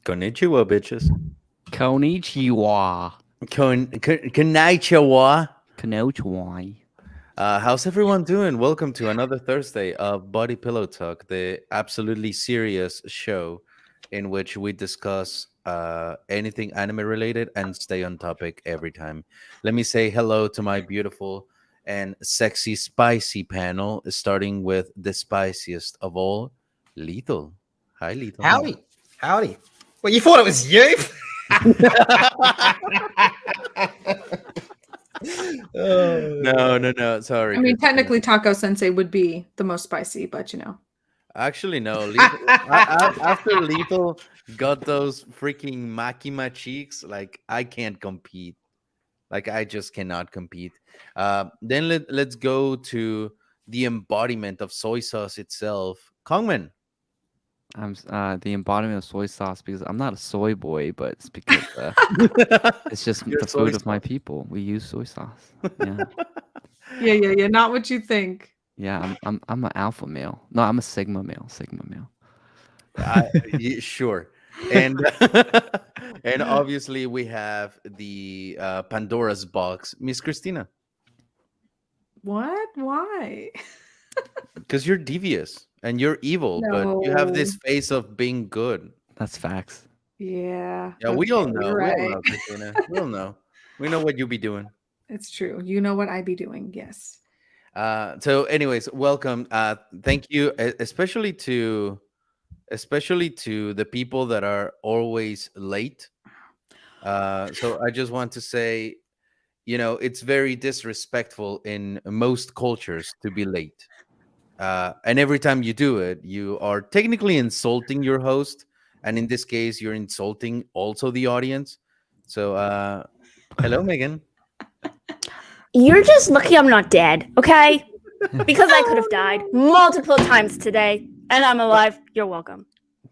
Konnichiwa, bitches. Konnichiwa. Konnichiwa. Konnichiwa. How's everyone doing? Welcome to another Thursday of Body Pillow Talk, the absolutely serious show in which we discuss anything anime related and stay on topic every time. Let me say hello to my beautiful and sexy, spicy panel, starting with the spiciest of all, Lethal. Hi, Lethal. Howdy. Howdy. Well, you thought it was you? No. Sorry. I mean, Christina. technically, Taco Sensei would be the most spicy, but you know. Actually, no. After Lethal got those freaking Makima cheeks, like I can't compete. Like I just cannot compete. Then let's go to the embodiment of soy sauce itself, Kangmin. I'm the embodiment of soy sauce because I'm not a soy boy, but it's because it's just You're the soy food of my sauce. people. We use soy sauce. Yeah, Yeah. Not what you think. yeah. I'm an alpha male. No, I'm a sigma male. Sigma male. Sure. And and obviously we have the Pandora's box, Miss Christina, What? Why? because you're devious and you're evil, but you have this No. face of being good. That's facts. Yeah. Yeah, we all know. you're We all right. know, Christina. We all know. We know what you be doing. It's true. You know what I be doing. Yes. So, anyways, welcome. Thank you, especially to the people that are always late. So, I just want to say, it's very disrespectful in most cultures to be late. And every time you do it, you are technically insulting your host, and in this case, you're insulting also the audience. So, hello, Megan. You're just lucky I'm not dead, okay? Because I could have died multiple times today, and I'm alive. You're welcome.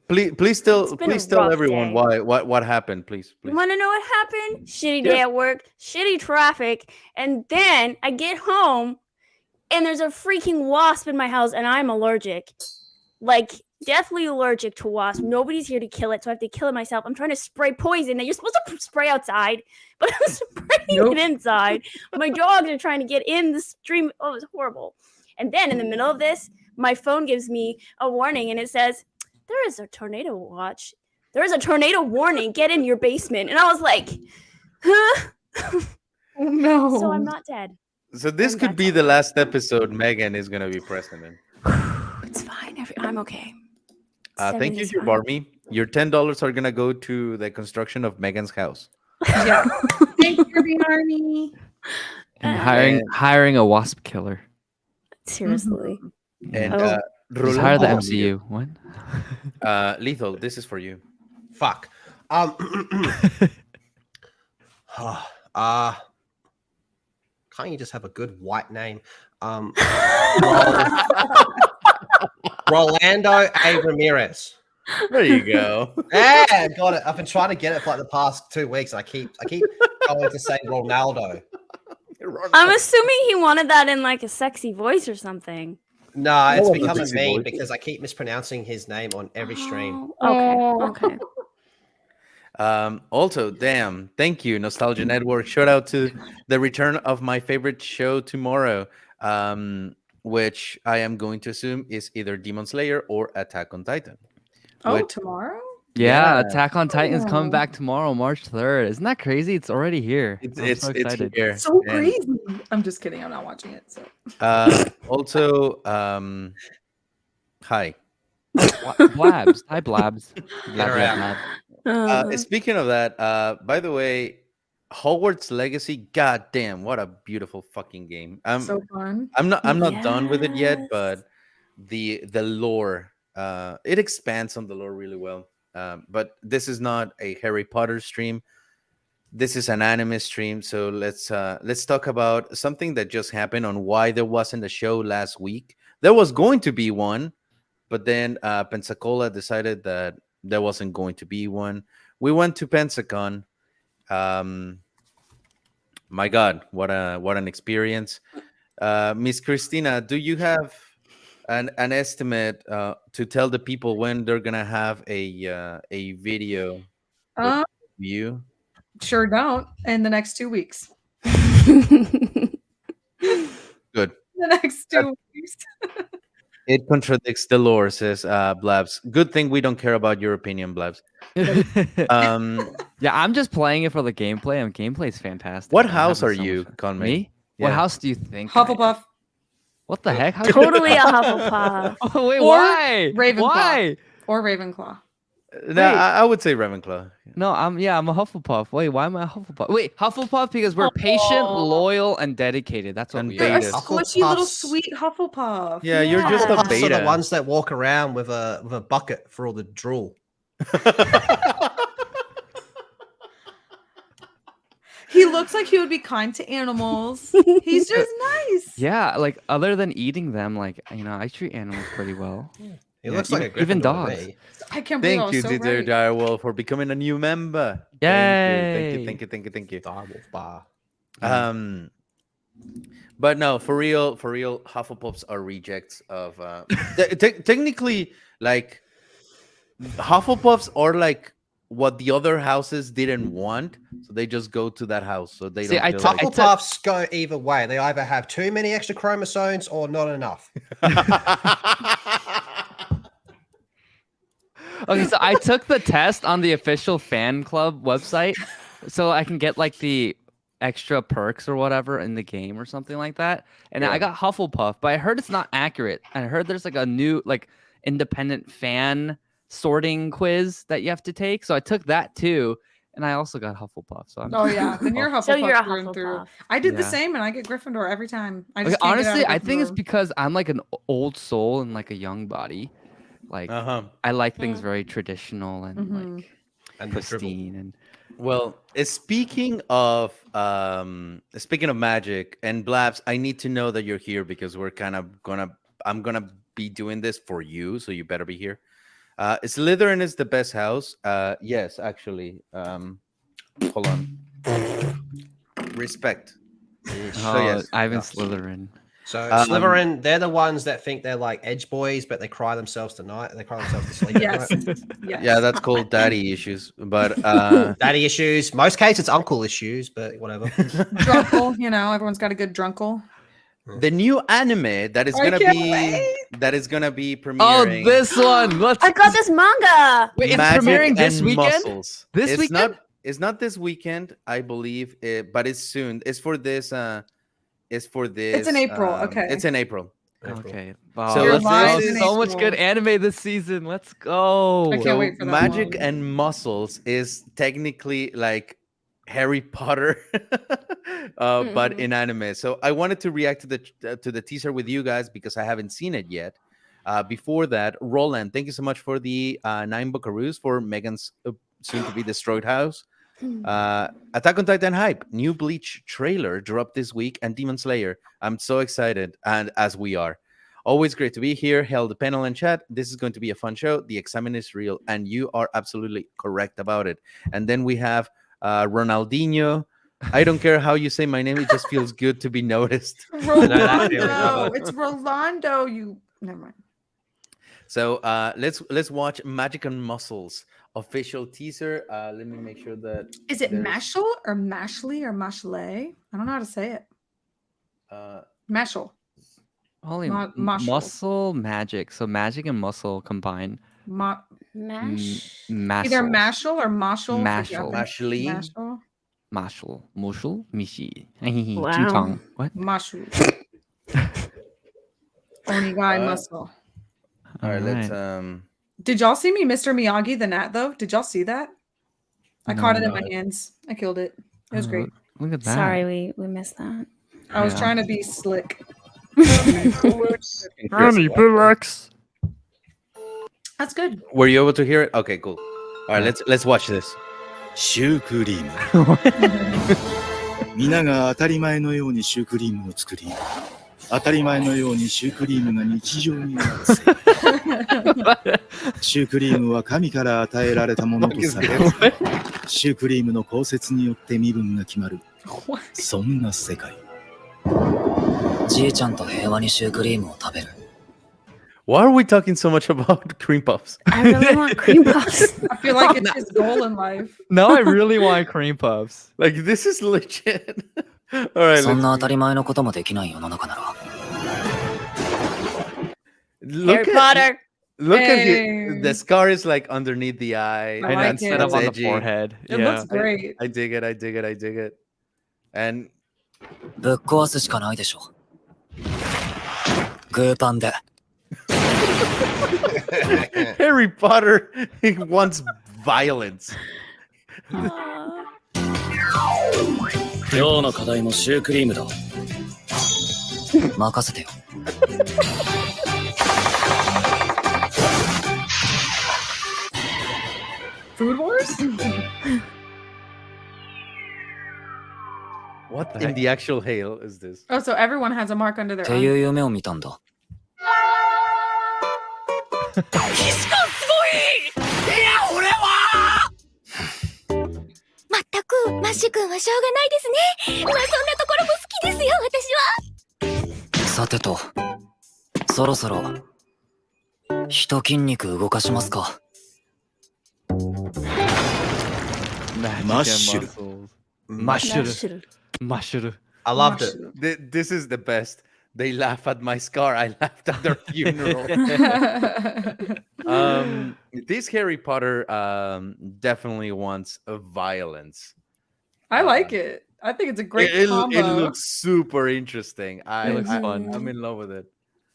Please tell It's been a tell rough everyone day. what happened, please. You want to know what happened? Shitty Yeah. day at work, shitty traffic, and then I get home, and there's a freaking wasp in my house, and I'm allergic. Like, deathly allergic to wasp. Nobody's here to kill it, so I have to kill it myself. I'm trying to spray poison that you're supposed to spray outside, but I'm spraying it inside. My dogs are trying to get in the stream. Oh, it's horrible. And then in the middle of this, my phone gives me a warning, and it says, there is a tornado watch. There is a tornado warning. Get in your basement. And I was like, huh? Oh, no. So I'm not dead. So this And could that's be all. the last episode Megan is gonna be present in. It's fine. I'm okay. Thank you, 70's your fine. Barbie. Your $10 are gonna go to the construction of Megan's house. Yeah. Thank you, the army. And And- hiring a wasp killer. Seriously. And Oh. Just hire the Rolando, MCU. What? Lethal, this is for you. Fuck. Can't you just have a good white name? Rolando A. Ramirez. There you go. Yeah, got it. I've been trying to get it for like the past 2 weeks. And I keep going to say Ronaldo. I'm assuming he wanted that in like a sexy voice or something. No, it's Oh, become a sexy meme voice. because I keep mispronouncing his name on every stream. Oh, okay. Also, damn, thank you, Nostalgia Network. Shout out to the return of my favorite show tomorrow, which I am going to assume is either Demon Slayer or Attack on Titan. Oh, Which- tomorrow? Yeah, Yeah. Attack on Titan's coming Oh. back tomorrow, March 3rd. Isn't that crazy? It's already here. It's I'm it's so it's excited. here. So And, crazy. I'm just kidding. I'm not watching it. So also, hi. Blabs. Hi, Blabs. Get her out. Speaking of that, by the way, Hogwarts Legacy. God damn, what a beautiful fucking game. so fun. I'm not done with it yet, Yes. but the lore, it expands on the lore really well. But this is not a Harry Potter stream. This is an anime stream. So let's talk about something that just happened on why there wasn't a show last week. There was going to be one, but then Pensacola decided that there wasn't going to be one. We went to Pensacon. My God, what an experience. Miss Christina, do you have an estimate to tell the people when they're gonna have a video view? Sure don't. In the next 2 weeks. Good. The next 2 weeks. It contradicts the lore, says Blabs. Good thing we don't care about your opinion, Blabs. Yeah, I'm just playing it for the gameplay, and gameplay is fantastic. What I'm house having are so much you, fun. Kangmin? Me? Yeah. What house do you think? I am? Hufflepuff. What the heck? How Totally a Hufflepuff. Oh, wait, Or why? Ravenclaw. Why? Or Ravenclaw. No, I would say Ravenclaw. No, I'm a Hufflepuff. Wait, why am I a Hufflepuff? Wait, Hufflepuff because we're patient, loyal, and dedicated. That's what And we You're are. a Beta. squishy little Hufflepuffs. sweet Hufflepuff. Yeah, you're just a Yeah. Hufflepuffs are the beta. ones that walk around with a bucket for all the drool. He looks like he would be kind to animals. He's just nice. Yeah, like other than eating them, like I treat animals pretty well. He Yeah, looks like a even Gryffindor to dogs. me. I can't believe I Thank was you, so Dieter right. Direwolf, for becoming a new member. Yay. Thank you. Direwolf bar. But no, for real, Hufflepuffs are rejects of. Technically, like Hufflepuffs are like what the other houses didn't want, so they just go to that house. So they See, don't. I feel talk- like- Hufflepuffs go either way. They either have too many extra chromosomes or not enough. Okay, so I took the test on the official fan club website, so I can get like the extra perks or whatever in the game or something like that. And I got Hufflepuff, but I heard it's not accurate. I heard there's like a new like independent fan sorting quiz that you have to take. So I took that too, and I also got Hufflepuff. So I'm Oh yeah, then you're Hufflepuff So you're a through and through. Hufflepuff. I did the Yeah. same, and I get Gryffindor every time. I Okay, just can't get out honestly, of I think it's Gryffindor. because I'm like an old soul in like a young body. Like I like things very traditional and like And the dribble. pristine and Well, speaking of magic and Blabs, I need to know that you're here because we're kind of I'm gonna be doing this for you, so you better be here. Slytherin is the best house. Yes, actually. Hold on. Respect. So yes, Ivan Slytherin. So Slytherin, they're the ones that think they're like edge boys, but they cry themselves to night. They cry themselves to sleep. Yes. At night. Yes. yeah, that's called daddy issues. But Daddy issues. Most cases, it's uncle issues, but whatever. Drunkle, everyone's got a good drunkle. the new anime that is I gonna can't be wait. premiering. Oh, this one. Let's. I got this manga. Wait, it's Magic premiering this and weekend. Muscles. This it's weekend? It's not this weekend, I believe, but it's soon. It's for this. It's in April, okay. It's in April. Okay. So Wow, let's- live this in is- so much April. good anime this season. Let's go. I can't So wait for that Magic one. and Muscles is technically like Harry Potter, but in anime. So I wanted to react to the teaser with you guys because I haven't seen it yet. Before that, Roland, thank you so much for the 9 buckaroos for Megan's soon-to-be destroyed house. Attack on Titan hype. New Bleach trailer dropped this week, and Demon Slayer. I'm so excited, and as we are. Always great to be here. Held the panel and chat. This is going to be a fun show. The excitement is real, and you are absolutely correct about it. And then we have Ronaldinho. I don't care how you say my name. It just feels good to be noticed. Rolando. It's Rolando. Never mind. So let's watch Magic and Muscles official teaser. Let me make sure that Is it there's- Mashal or Mashley or Mashley? I don't know how to say it. Mashal. Holy Muscle. muscle magic. So magic and muscle combined. Mash. Either Mashal or Mashal. Mashal. Mashley. Mashal. Mashal. Mushal. Mishi. Wow. Tutong. What? Mashal. Onigai muscle. All right, let's Alright. Did y'all see me, Mr. Miyagi the Gnat, though? Did y'all see that? I caught it in No. my hands. I killed it. It was great. Look at that. Sorry, we missed that. I was Yeah. trying to be slick. Honey, relax. That's good. Were you able to hear it? Okay, cool. All right, let's watch this. シュークリーム皆が当たり前のようにシュークリームを作り当たり前のようにシュークリームが日常になる世界シュークリームは神から与えられたものとされシュークリームの降雪によって身分が決まるそんな世界じいちゃんと平和にシュークリームを食べる。Why are we talking so much about cream puffs? I really want cream puffs. I feel like it's his goal in life. No, I really want cream puffs. Like this is legit. All right, そんな let's 当たり前のこともできない世の中なら look Harry at Potter. look at Hey. the scar is like underneath the eye, I And like instead it. of on the edgy. forehead. It Yeah. looks great. I dig it. I dig it. I dig it. And ぶっ壊すしかないでしょグーパンで Harry Potter he wants violence. 今日の課題もシュークリームだ任せてよ Food Wars? What the in heck? the actual hail is this? Oh, so everyone has a mark under っ their ていう eye. 夢を見たんだ まったくマッシュ君はしょうがないですね。まあそんなところも好きですよ私は。さてとそろそろ人筋肉動かしますか Magic Mushroom. and muscles. Mushroom. Mushroom. I loved it. This is the best. They laugh at my scar. I laughed at their funeral. This Harry Potter definitely wants a violence. I like it. I think it's a great It combo. looks super interesting. looks fun. I'm in love with it.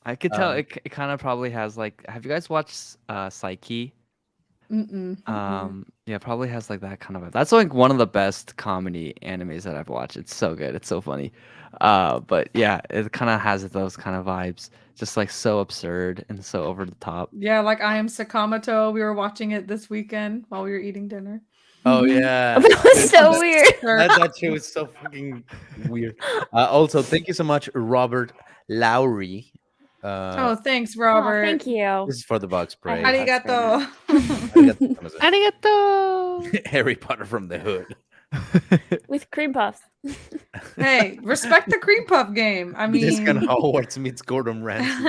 I could tell Um, it kind of probably has like. Have you guys watched Psyche? Mm-mm. Yeah, probably has like that kind of. That's like one of the best comedy animes that I've watched. It's so good. It's so funny. But yeah, it kind of has those kind of vibes. Just like so absurd and so over the top. Yeah, like I Am Sakamoto. We were watching it this weekend while we were eating dinner. Oh yeah. That was so weird. That show is so fucking weird. Also, thank you so much, Robert Lowry. Oh, thanks, Oh, Robert. thank you. This is for the box spray. Arigato. Arigato. Harry Potter from the hood. With cream puffs. Hey, respect the cream puff game. I mean, This kind of Hogwarts meets Gordon Ramsay. hey,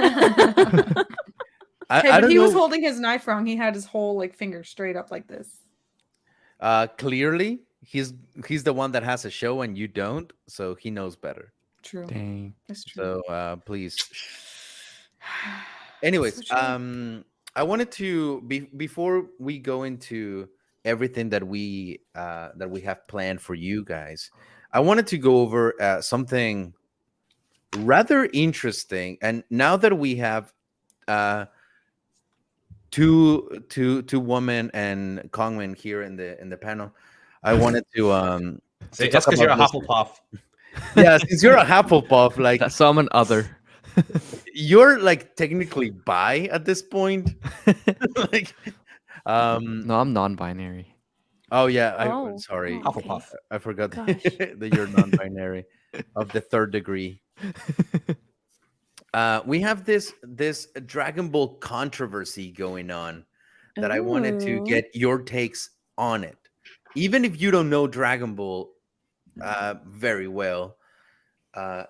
I but don't he was know. holding his knife wrong. He had his whole like finger straight up like this. Clearly, he's the one that has a show and you don't, so he knows better. True. Dang. That's true. So please. Anyways, So true. I wanted to before we go into everything that we have planned for you guys, I wanted to go over something rather interesting. And now that we have two women and Kangmin here in the panel, I wanted to So talk just because you're a about this. Hufflepuff. Yeah, since you're a Hufflepuff, like So I'm an other. you're like technically bi at this point. Like No, I'm non-binary. oh yeah, Oh. sorry. Oh, okay. Hufflepuff. I forgot Gosh. that you're non-binary of the third degree. We have this Dragon Ball controversy going on that I wanted to Ooh. get your takes on it. Even if you don't know Dragon Ball very well,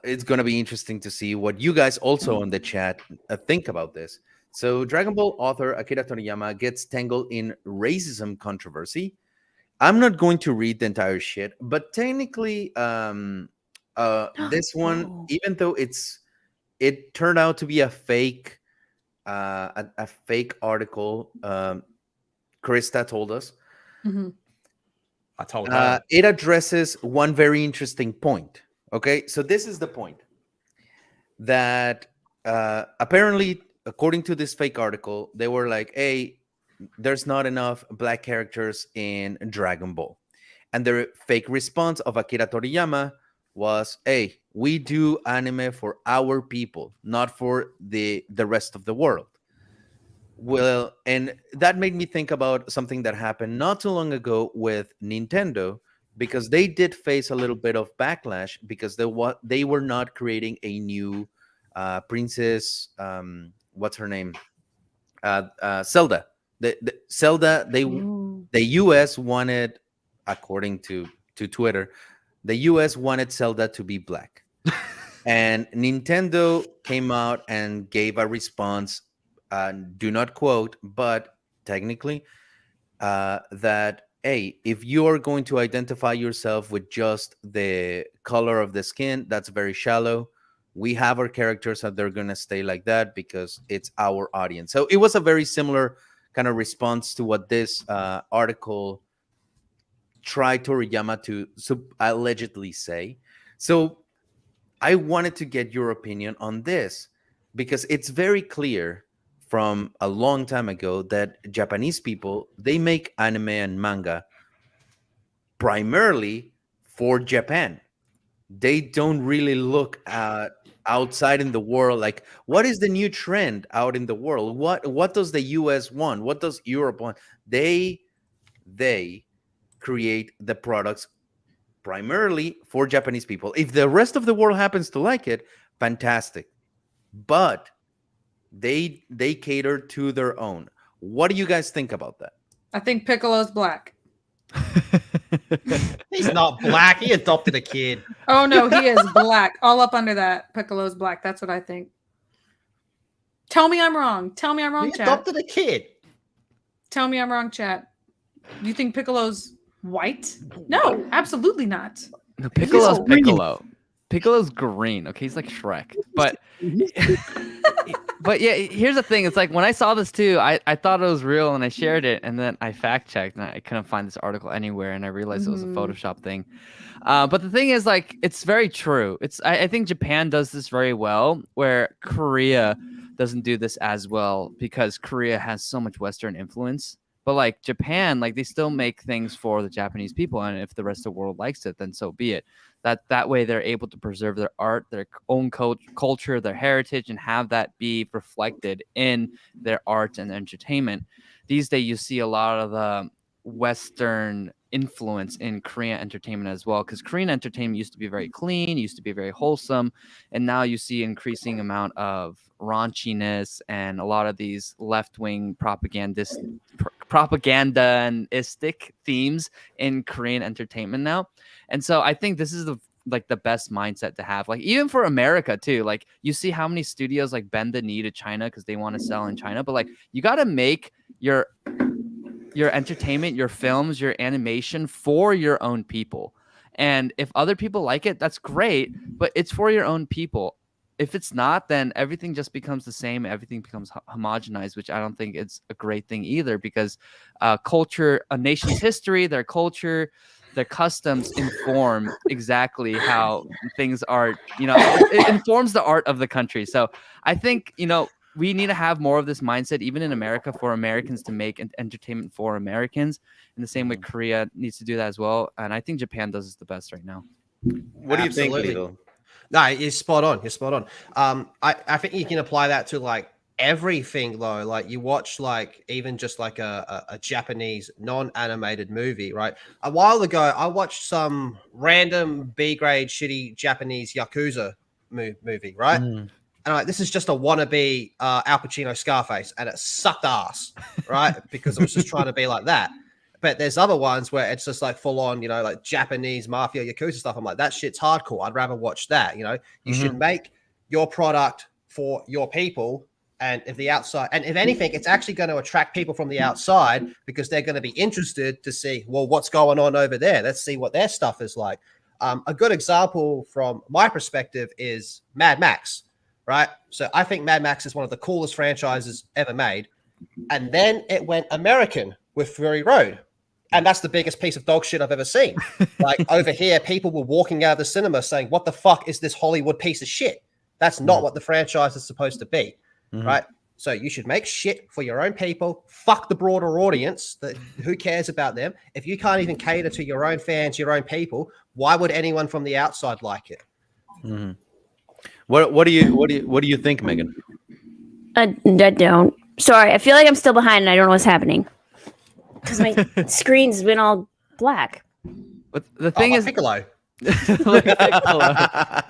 it's going to be interesting to see what you guys also on the chat think about this. So Dragon Ball author Akira Toriyama gets tangled in racism controversy. I'm not going to read the entire shit, but technically this one, Oh. even though it turned out to be a fake a fake article, Krista told us, Mhm. I told her. it addresses one very interesting point. Okay, so this is the point that apparently, according to this fake article, they were like, hey, there's not enough black characters in Dragon Ball. And the fake response of Akira Toriyama was, hey, we do anime for our people, not for the rest of the world. Well, and that made me think about something that happened not too long ago with Nintendo, because they did face a little bit of backlash because they were not creating a new princess. What's her name? Zelda. The Zelda. Ooh. The U.S. wanted, according to Twitter, the U.S. wanted Zelda to be black, and Nintendo came out and gave a response do not quote, but technically, that hey, if you are going to identify yourself with just the color of the skin, that's very shallow. We have our characters and they're going to stay like that because it's our audience. So it was a very similar kind of response to what this article tried Toriyama to allegedly say. So I wanted to get your opinion on this because it's very clear from a long time ago that Japanese people, they make anime and manga primarily for Japan. They don't really look at outside in the world, like what is the new trend out in the world, what does the US want, what does Europe want. They create the products primarily for Japanese people. If the rest of the world happens to like it, fantastic, but they cater to their own. What do you guys think about that? I think Piccolo's black. He's not black. He adopted a kid. Oh no, he is black. All up under that. Piccolo's black. That's what I think. Tell me I'm wrong. Tell me I'm wrong, He chat. adopted a kid. Tell me I'm wrong, chat. You think Piccolo's white? No, absolutely not. No, Piccolo's green. Piccolo. Piccolo's green. Okay, he's like Shrek. But but yeah, here's the thing. It's like when I saw this too, I thought it was real and I shared it, and then I fact checked and I couldn't find this article anywhere, and I realized it was a Photoshop thing. But the thing is, like, it's very true. I think Japan does this very well, where Korea doesn't do this as well because Korea has so much Western influence. But like Japan, like they still make things for the Japanese people, and if the rest of the world likes it, then so be it. That way they're able to preserve their art, their own culture, their heritage, and have that be reflected in their art and entertainment. These days, you see a lot of the Western influence in Korean entertainment as well, because Korean entertainment used to be very clean, used to be very wholesome, and now you see increasing amount of raunchiness and a lot of these left-wing propagandistic themes in Korean entertainment now. And so I think this is the best mindset to have, like even for America too. Like you see how many studios like bend the knee to China because they want to sell in China, but like you got to make your entertainment, your films, your animation for your own people. And if other people like it, that's great, but it's for your own people. If it's not, then everything just becomes the same. Everything becomes homogenized, which I don't think it's a great thing either, because culture, a nation's history, their culture, their customs inform exactly how things are, it informs the art of the country. So I think, we need to have more of this mindset, even in America, for Americans to make entertainment for Americans. In the same way, Korea needs to do that as well. And I think Japan does this the best right now. What do you think, Absolutely. Lito? No, you're spot on. You're spot on. I think you can apply that to like everything though. Like you watch like even just like a Japanese non-animated movie, right? A while ago, I watched some random B-grade shitty Japanese Yakuza movie, right? And like, this is just a wannabe Al Pacino Scarface, and it sucked ass, right? Because it was just trying to be like that. But there's other ones where it's just like full on, like Japanese mafia Yakuza stuff. I'm like, that shit's hardcore. I'd rather watch that. You should make your product for your people. And if the outside, and if anything, it's actually going to attract people from the outside because they're going to be interested to see, well, what's going on over there? Let's see what their stuff is like. A good example from my perspective is Mad Max, right? So I think Mad Max is one of the coolest franchises ever made. And then it went American with Fury Road. And that's the biggest piece of dog shit I've ever seen. Like over here, people were walking out of the cinema saying, what the fuck is this Hollywood piece of shit? That's not what the franchise is supposed to be, right? So you should make shit for your own people. Fuck the broader audience. Who cares about them? If you can't even cater to your own fans, your own people, why would anyone from the outside like it? What do you think, Megan? I don't. Sorry, I feel like I'm still behind and I don't know what's happening. Because my screen's been all black. But the thing is, Piccolo.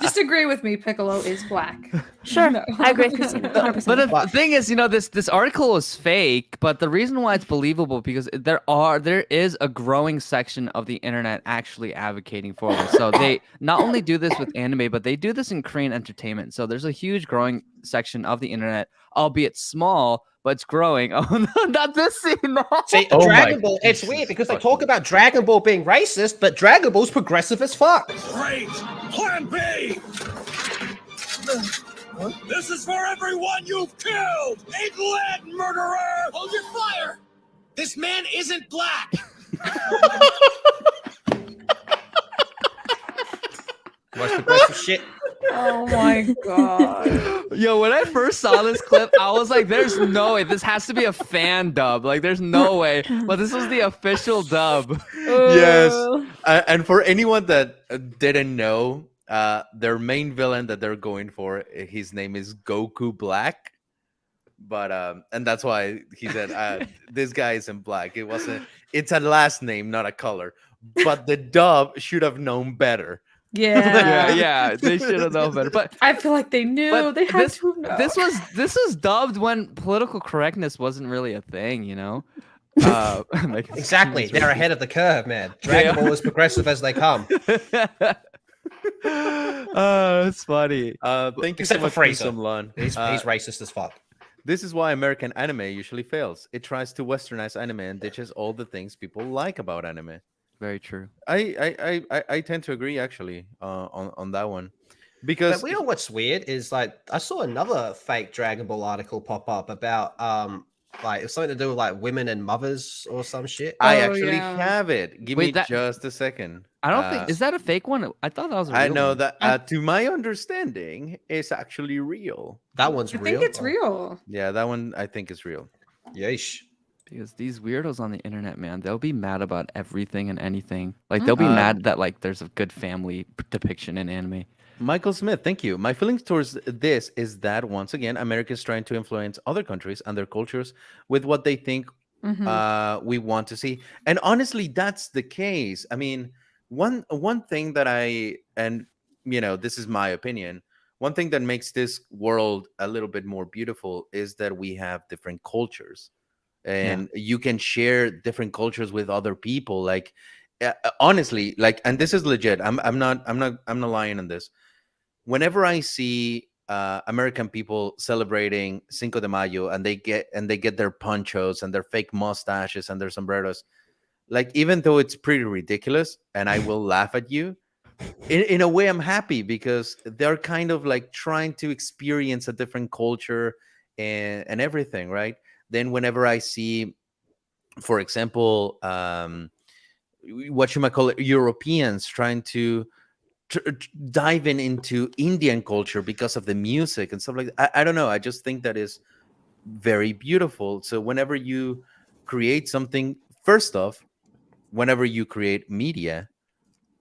Just agree with me. Piccolo is black. Sure, No. I agree with Christina. 100%. but the thing is, this article is fake, but the reason why it's believable because there is a growing section of the internet actually advocating for this. So they not only do this with anime, but they do this in Korean entertainment. So there's a huge growing section of the internet, albeit small, but it's growing. Oh no, not this scene. No. See, Oh Dragon my Ball, it's Jesus weird because they fucking talk about Dragon Ball being racist, but Dragon Ball's progressive as fuck. Great! Plan B! This is for everyone you've killed! Eat lead, murderer! Hold your fire! This man isn't black! Most progressive shit. Oh my god. Yo, when I first saw this clip, I was like, "There's no way. This has to be a fan dub. Like, there's no way." But this was the official dub. Yes. And for anyone that didn't know, their main villain that they're going for, his name is Goku Black. But and that's why he said this guy isn't black. It's a last name, not a color. But the dub should have known better. Yeah, they should have known better. But I feel like they knew. But They had this- to know. this was dubbed when political correctness wasn't really a thing, you know. Like, Exactly. They're ahead of the curve, man. Dragon Ball is progressive as they come. Oh, it's funny. Thank you Except so for much, Frieza. Sumlan. He's racist as fuck. This is why American anime usually fails. It tries to westernize anime and ditches all the things people like about anime. Very true. I tend to agree actually on that one, because But we know what's weird is like I saw another fake Dragon Ball article pop up about like it's something to do with like women and mothers or some shit. I Oh, actually yeah. have it. Give Wait, me that- just a second. I don't think is that a fake one? I thought that was a real I know one. that to my understanding, it's actually real. That one's I real. think it's real. Yeah, that one I think is real. Yeesh. Because these weirdos on the internet, man, they'll be mad about everything and anything. Like they'll be Mhm. mad that like there's a good family depiction in anime. Michael Smith, thank you. My feelings towards this is that once again, America is trying to influence other countries and their cultures with what they think Mhm. we want to see. And honestly, that's the case. I mean, one thing that this is my opinion. One thing that makes this world a little bit more beautiful is that we have different cultures, and you can share different cultures with other people. Like, honestly, like, and this is legit. I'm not lying on this. Whenever I see American people celebrating Cinco de Mayo and they get their ponchos and their fake mustaches and their sombreros, like, even though it's pretty ridiculous and I will laugh at you, in a way I'm happy because they're kind of like trying to experience a different culture and everything, right? Then whenever I see, for example, what you might call it, Europeans trying to dive into Indian culture because of the music and stuff like that. I don't know. I just think that is very beautiful. So whenever you create something, first off, whenever you create media,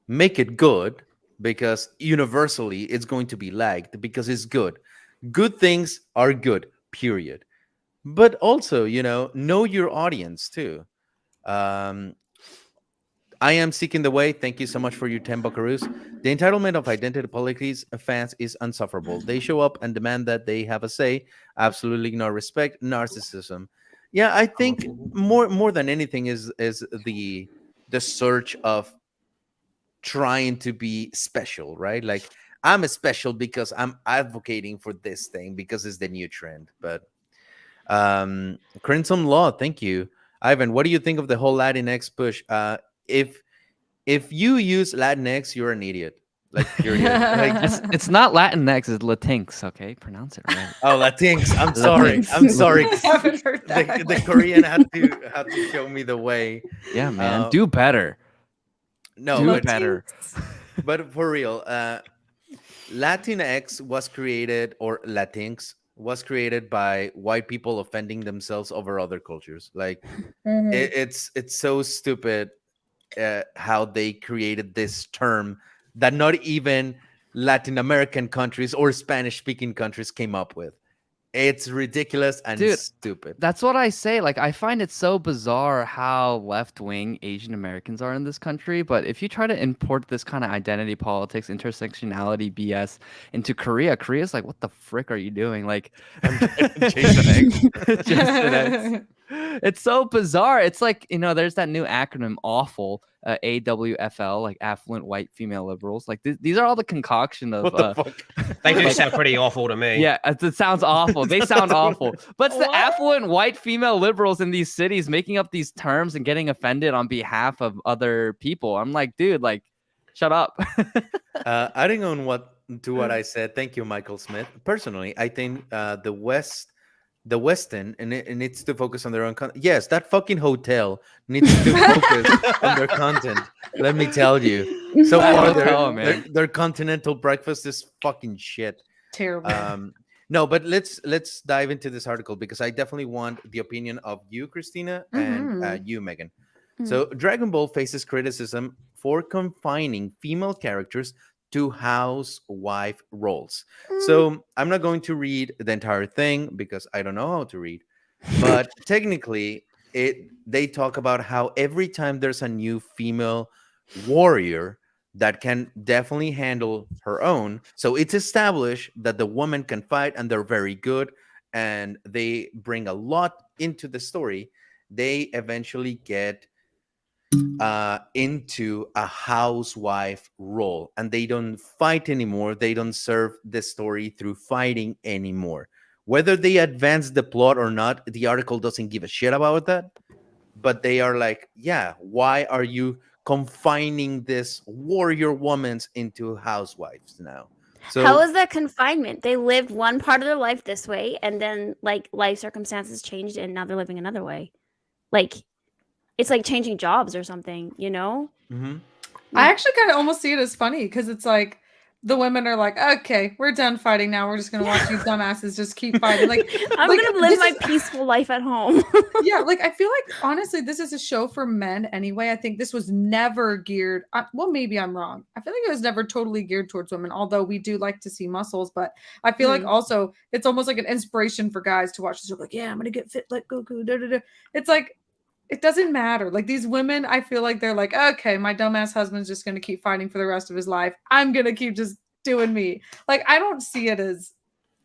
make it good, because universally it's going to be liked because it's good. Good things are good, period. But also, know your audience too. I am seeking the way. Thank you so much for your 10 buckaroos. The entitlement of identity politics fans is insufferable. They show up and demand that they have a say. Absolutely no respect, narcissism. Yeah, I think more than anything is the search of trying to be special, right? Like, I'm special because I'm advocating for this thing because it's the new trend. But Crimson Law, thank you. Ivan, what do you think of the whole Latinx push? If you use Latinx, you're an idiot. Like, period. Like, It's not Latinx, it's Latinx. Okay, pronounce it right. oh, Latinx. I'm sorry. I'm sorry. I haven't heard that. The Korean had to show me the way. Yeah, man, do better. No, Do but, better. but for real, Latinx was created, or Latinx was created by white people offending themselves over other cultures. Like, Mhm. it's so stupid how they created this term that not even Latin American countries or Spanish speaking countries came up with. It's ridiculous and Dude, stupid. That's what I say. Like, I find it so bizarre how left-wing Asian Americans are in this country. But if you try to import this kind of identity politics, intersectionality BS into Korea, Korea's like, what the frick are you doing? Like, Jason X. Jason X. It's so bizarre. It's like, there's that new acronym, awful, AWFL, like affluent white female liberals. Like these are all the concoction of What the fuck? They do sound pretty awful to me. yeah, it sounds awful. They sound awful. But it's the What? affluent white female liberals in these cities making up these terms and getting offended on behalf of other people. I'm like, dude, like, shut up. Adding on what I said, thank you, Michael Smith. Personally, I think the Westin, and it needs to focus on their own content. Yes, that fucking hotel needs to focus on their content. Let me tell you. So That far, hotel, man. their continental breakfast is fucking shit. Terrible. No, but let's dive into this article because I definitely want the opinion of you, Christina, and you, Megan. So Dragon Ball faces criticism for confining female characters to housewife roles. So I'm not going to read the entire thing because I don't know how to read, but technically they talk about how every time there's a new female warrior that can definitely handle her own, so it's established that the woman can fight and they're very good and they bring a lot into the story, they eventually get into a housewife role and they don't fight anymore. They don't serve the story through fighting anymore. Whether they advance the plot or not, the article doesn't give a shit about that. But they are like, yeah, why are you confining this warrior women into housewives now? So How is that confinement? They lived one part of their life this way, and then like life circumstances changed, and now they're living another way. Like it's like changing jobs or something, you know? I actually kind of almost see it as funny because it's like the women are like, okay, we're done fighting now. We're just gonna watch you dumbasses just keep fighting. Like I'm like, gonna live this my is- peaceful life at home. yeah, like I feel like honestly, this is a show for men anyway. I think this was never geared. Well, maybe I'm wrong. I feel like it was never totally geared towards women, although we do like to see muscles. But I feel like also it's almost like an inspiration for guys to watch this. Like, yeah, I'm gonna get fit like Goku. Da, da, da. It's like it doesn't matter. Like these women, I feel like they're like, okay, my dumbass husband's just gonna keep fighting for the rest of his life. I'm gonna keep just doing me. Like I don't see it as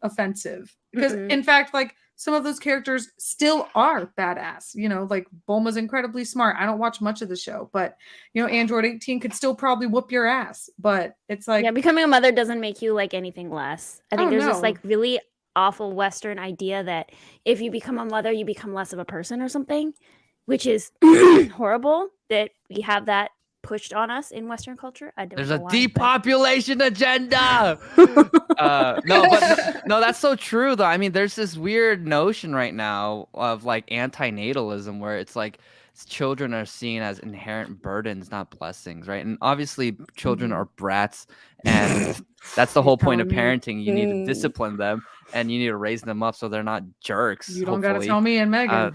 offensive because in fact, like some of those characters still are badass. You know, like Bulma's incredibly smart. I don't watch much of the show, but you know, Android 18 could still probably whoop your ass. But it's like, yeah, becoming a mother doesn't make you like anything less. I think Oh, there's this no. like really awful Western idea that if you become a mother, you become less of a person or something, which is horrible that we have that pushed on us in Western culture. I don't There's know a why, depopulation agenda. No, that's so true though. I mean, there's this weird notion right now of like antinatalism where it's like children are seen as inherent burdens, not blessings, right? And obviously children are brats, and that's the whole point of telling me. parenting. You need to discipline them and you need to raise them up so they're not jerks. you don't gotta hopefully. tell me and Megan.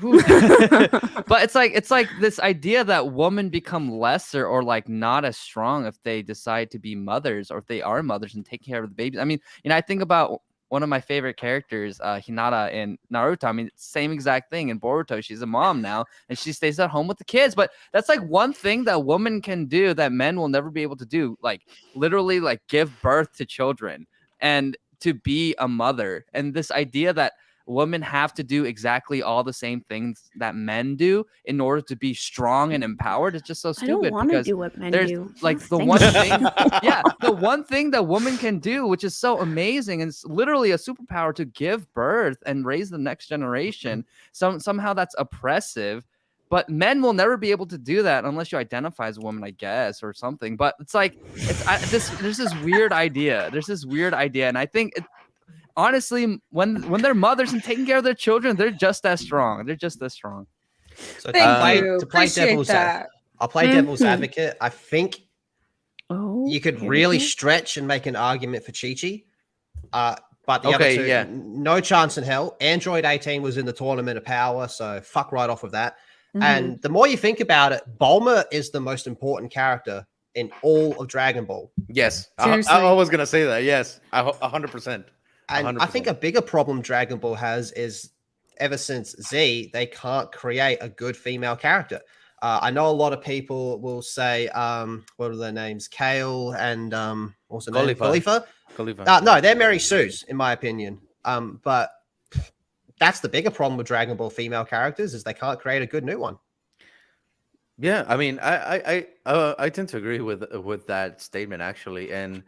But it's like this idea that women become lesser or like not as strong if they decide to be mothers or if they are mothers and take care of the babies. I mean, I think about one of my favorite characters, Hinata in Naruto. I mean, same exact thing in Boruto. She's a mom now and she stays at home with the kids. But that's like one thing that women can do that men will never be able to do. Like literally like give birth to children and to be a mother. And this idea that women have to do exactly all the same things that men do in order to be strong and empowered is just so I stupid. don't want to because do what men there's do. like the Thank one you. thing, yeah, the one thing that women can do, which is so amazing, and it's literally a superpower to give birth and raise the next generation. Somehow that's oppressive, but men will never be able to do that unless you identify as a woman, I guess, or something. But it's like there's this weird idea. There's this weird idea, and I think honestly, when they're mothers and taking care of their children, they're just as strong. They're just as strong. So Thank you. to play Appreciate devil's that. I'll play devil's advocate. I think Oh, you could here really we go. stretch and make an argument for Chi-Chi. But the Okay, other two, yeah. no chance in hell. Android 18 was in the Tournament of Power, so fuck right off with that. And the more you think about it, Bulma is the most important character in all of Dragon Ball. yes, I Seriously. was gonna say that. Yes, 100%. And I think a bigger problem Dragon Ball has is ever since Z, they can't create a good female character. I know a lot of people will say, what are their names? Kale and what's her name? Khalifa. Khalifa? No, they're Mary Sue's, in my opinion. But that's the bigger problem with Dragon Ball female characters is they can't create a good new one. Yeah, I mean, I tend to agree with that statement actually, and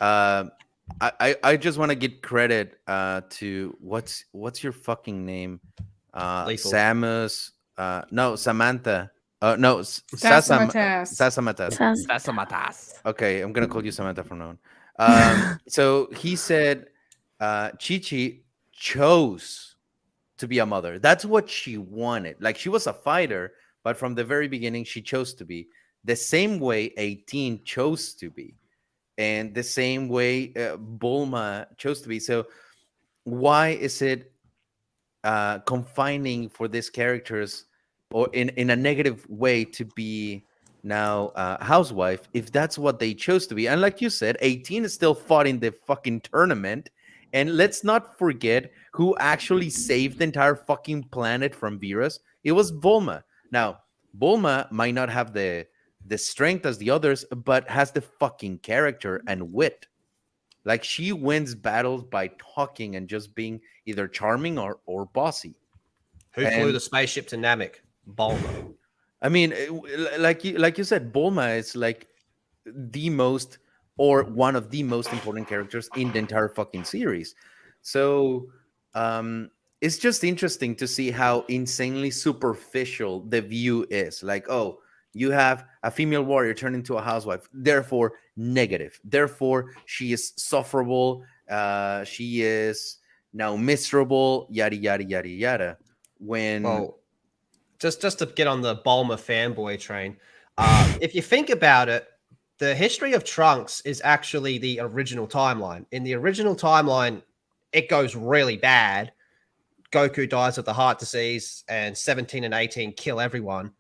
I just want to give credit to what's your fucking name, Lethal. Samus, no Samantha, no Sasamatas. Sasamatas. Sounds- That's a matas. Okay, I'm gonna call you Samantha from now on. So he said, Chi-Chi chose to be a mother. That's what she wanted. Like she was a fighter, but from the very beginning, she chose to be the same way 18 chose to be, and the same way Bulma chose to be. So why is it confining for these characters, or in a negative way, to be now housewife if that's what they chose to be? And like you said, 18 is still fought in the fucking tournament. And let's not forget who actually saved the entire fucking planet from virus. It was Bulma. Now, Bulma might not have the strength as the others, but has the fucking character and wit. Like she wins battles by talking and just being either charming or bossy. Who flew And- the spaceship to Namek? Bulma. I mean, like you said, Bulma is like the most, or one of the most important characters in the entire fucking series. So it's just interesting to see how insanely superficial the view is. Like, oh, you have a female warrior turn into a housewife, therefore negative. Therefore, she is sufferable. She is now miserable. Yada yada yada yada. When Well, just to get on the Bulma fanboy train, if you think about it, the history of Trunks is actually the original timeline. In the original timeline, it goes really bad. Goku dies of the heart disease, and 17 and 18 kill everyone.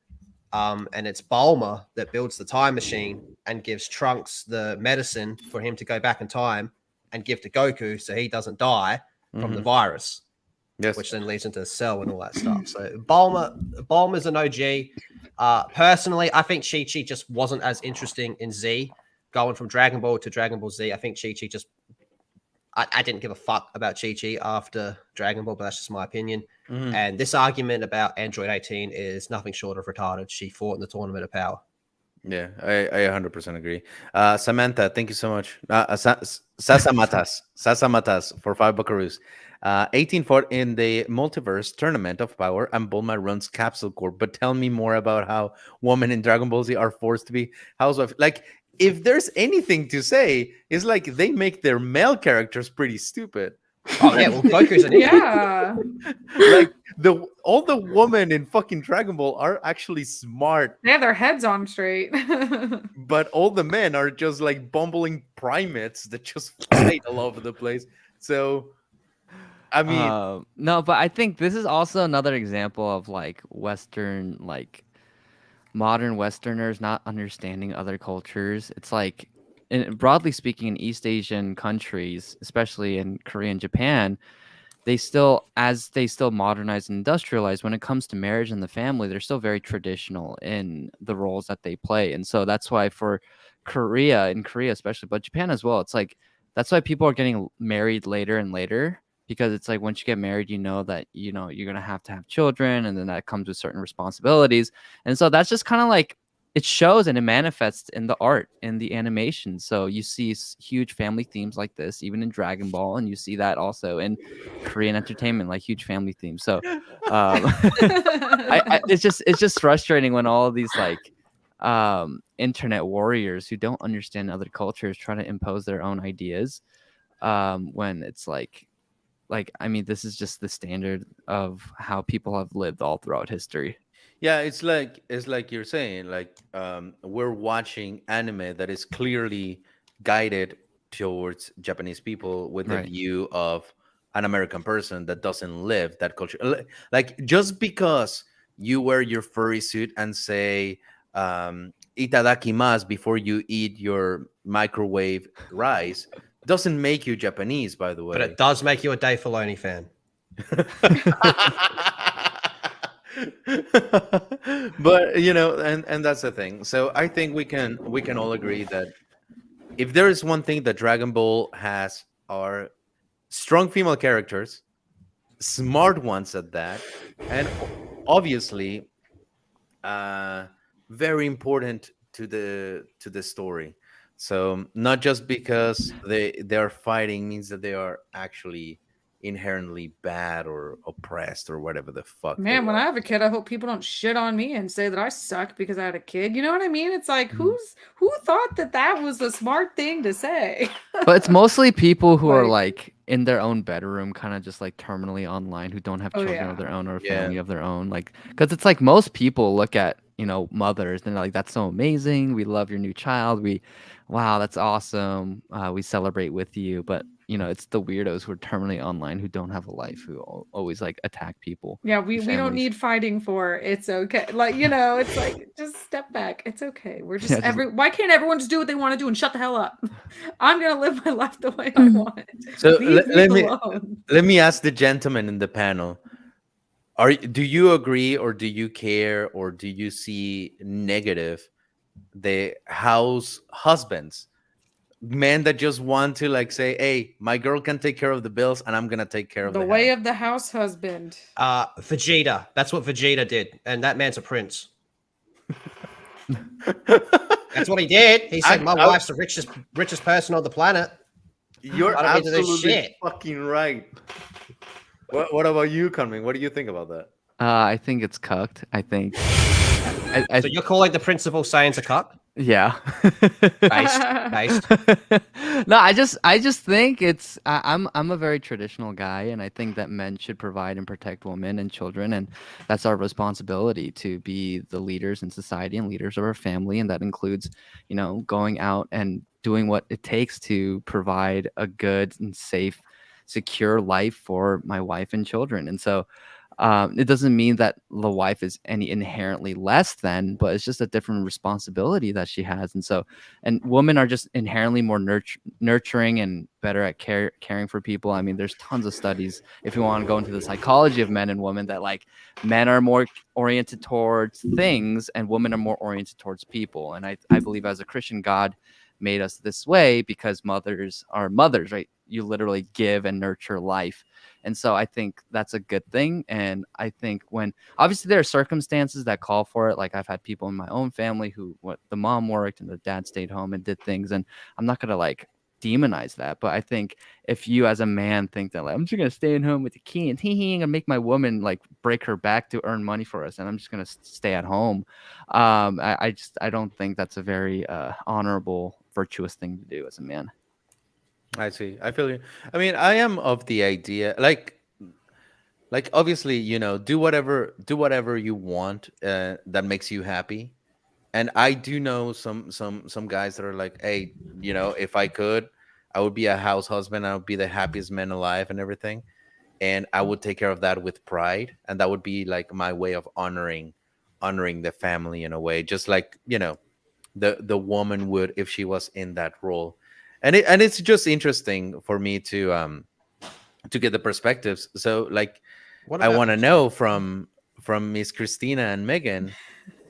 And it's Bulma that builds the time machine and gives Trunks the medicine for him to go back in time and give to Goku so he doesn't die from the virus. yes, Which then leads into Cell and all that stuff. So Bulma's an OG. Personally, I think Chi-Chi just wasn't as interesting in Z. Going from Dragon Ball to Dragon Ball Z, I think Chi-Chi just... I didn't give a fuck about Chi-Chi after Dragon Ball, but that's just my opinion. And this argument about Android 18 is nothing short of retarded. She fought in the Tournament of Power. yeah, I 100% agree. Samantha, thank you so much. Sasamatas for 5 buckaroos. 18 fought in the multiverse tournament of power, and Bulma runs Capsule Corp. But tell me more about how women in Dragon Ball Z are forced to be housewives. Like, if there's anything to say, it's like they make their male characters pretty stupid. Oh, yeah, well, Goku's an idiot. Yeah. Like all the women in fucking Dragon Ball are actually smart, They have their heads on straight. but all the men are just like bumbling primates that just fight all over the place. So, I mean, No, but I think this is also another example of like Western, like modern Westerners not understanding other cultures. It's like, broadly speaking, in East Asian countries, especially in Korea and Japan, they still modernize and industrialize, when it comes to marriage and the family, they're still very traditional in the roles that they play. And so that's why for Korea especially, but Japan as well, it's like, that's why people are getting married later and later, because it's like, once you get married, you know that, you're going to have children, and then that comes with certain responsibilities. And so that's just kind of like, it shows and it manifests in the art, in the animation. So you see huge family themes like this, even in Dragon Ball, and you see that also in Korean entertainment, like huge family themes. So it's just frustrating when all of these like internet warriors who don't understand other cultures try to impose their own ideas, when it's like, I mean, this is just the standard of how people have lived all throughout history. yeah, it's like you're saying, like we're watching anime that is clearly guided towards Japanese people with the Right. view of an American person that doesn't live that culture. Like, just because you wear your furry suit and say itadakimasu before you eat your microwave rice doesn't make you Japanese, by the way. But it does make you a Dave Filoni fan. But and that's the thing. So I think we can all agree that if there is one thing that Dragon Ball has, are strong female characters, smart ones at that, and obviously very important to the story. So not just because they're fighting means that they are actually inherently bad or oppressed or whatever the fuck they Man, when are. I have a kid, I hope people don't shit on me and say that I suck because I had a kid. You know what I mean? It's like, who thought that was the smart thing to say? But it's mostly people who are Like- like in their own bedroom, kind of just like terminally online, who don't have Oh, children of yeah. their own or a Yeah. family of their own. Like, because it's like most people look at, mothers and they're like, that's so amazing. We love your new child. Wow, that's awesome. We celebrate with you. But, it's the weirdos who are terminally online who don't have a life, who always like attack people. Yeah, we don't families. need fighting for. It's okay. Like, it's like just step back. It's okay. We're just Yeah, just- why can't everyone just do what they want to do and shut the hell up? I'm gonna live my life the way I want. So Leave let me alone. let me ask the gentleman in the panel: do you agree, or do you care, or do you see negative the house husbands, men that just want to like say, "Hey, my girl can take care of the bills, and I'm gonna take care of The the way house." of the house husband. Vegeta. That's what Vegeta did, and that man's a prince. That's what he did. He said, "My wife's the richest person on the planet." You're I don't need to do absolutely shit. fucking right. What about you, Kangmin? What do you think about that? I think it's cucked. I think. So you're calling the principal Saiyans a cuck? Yeah. Based. No, I just think I'm a very traditional guy, and I think that men should provide and protect women and children, and that's our responsibility to be the leaders in society and leaders of our family, and that includes, going out and doing what it takes to provide a good and safe, secure life for my wife and children. And so it doesn't mean that the wife is any inherently less than, but it's just a different responsibility that she has. And so, and women are just inherently more nurturing and better at caring for people. I mean, there's tons of studies, if you want to go into the psychology of men and women, that like men are more oriented towards things and women are more oriented towards people. And I believe as a Christian, God made us this way because mothers are mothers, right? You literally give and nurture life. And so I think that's a good thing. And I think when obviously there are circumstances that call for it, like I've had people in my own family who the mom worked and the dad stayed home and did things. And I'm not going to like demonize that. But I think if you as a man think that like, I'm just going to stay at home with the kids and make my woman like break her back to earn money for us, and I'm just going to stay at home. I don't think that's a very honorable, virtuous thing to do as a man. I see. I feel you. I mean, I am of the idea, like obviously, do whatever you want that makes you happy. And I do know some guys that are like, hey, if I could, I would be a house husband. I would be the happiest man alive and everything, and I would take care of that with pride, and that would be like my way of honoring the family in a way, just like the woman would if she was in that role. And it's just interesting for me to get the perspectives. So like I want to know from Miss Christina and Megan,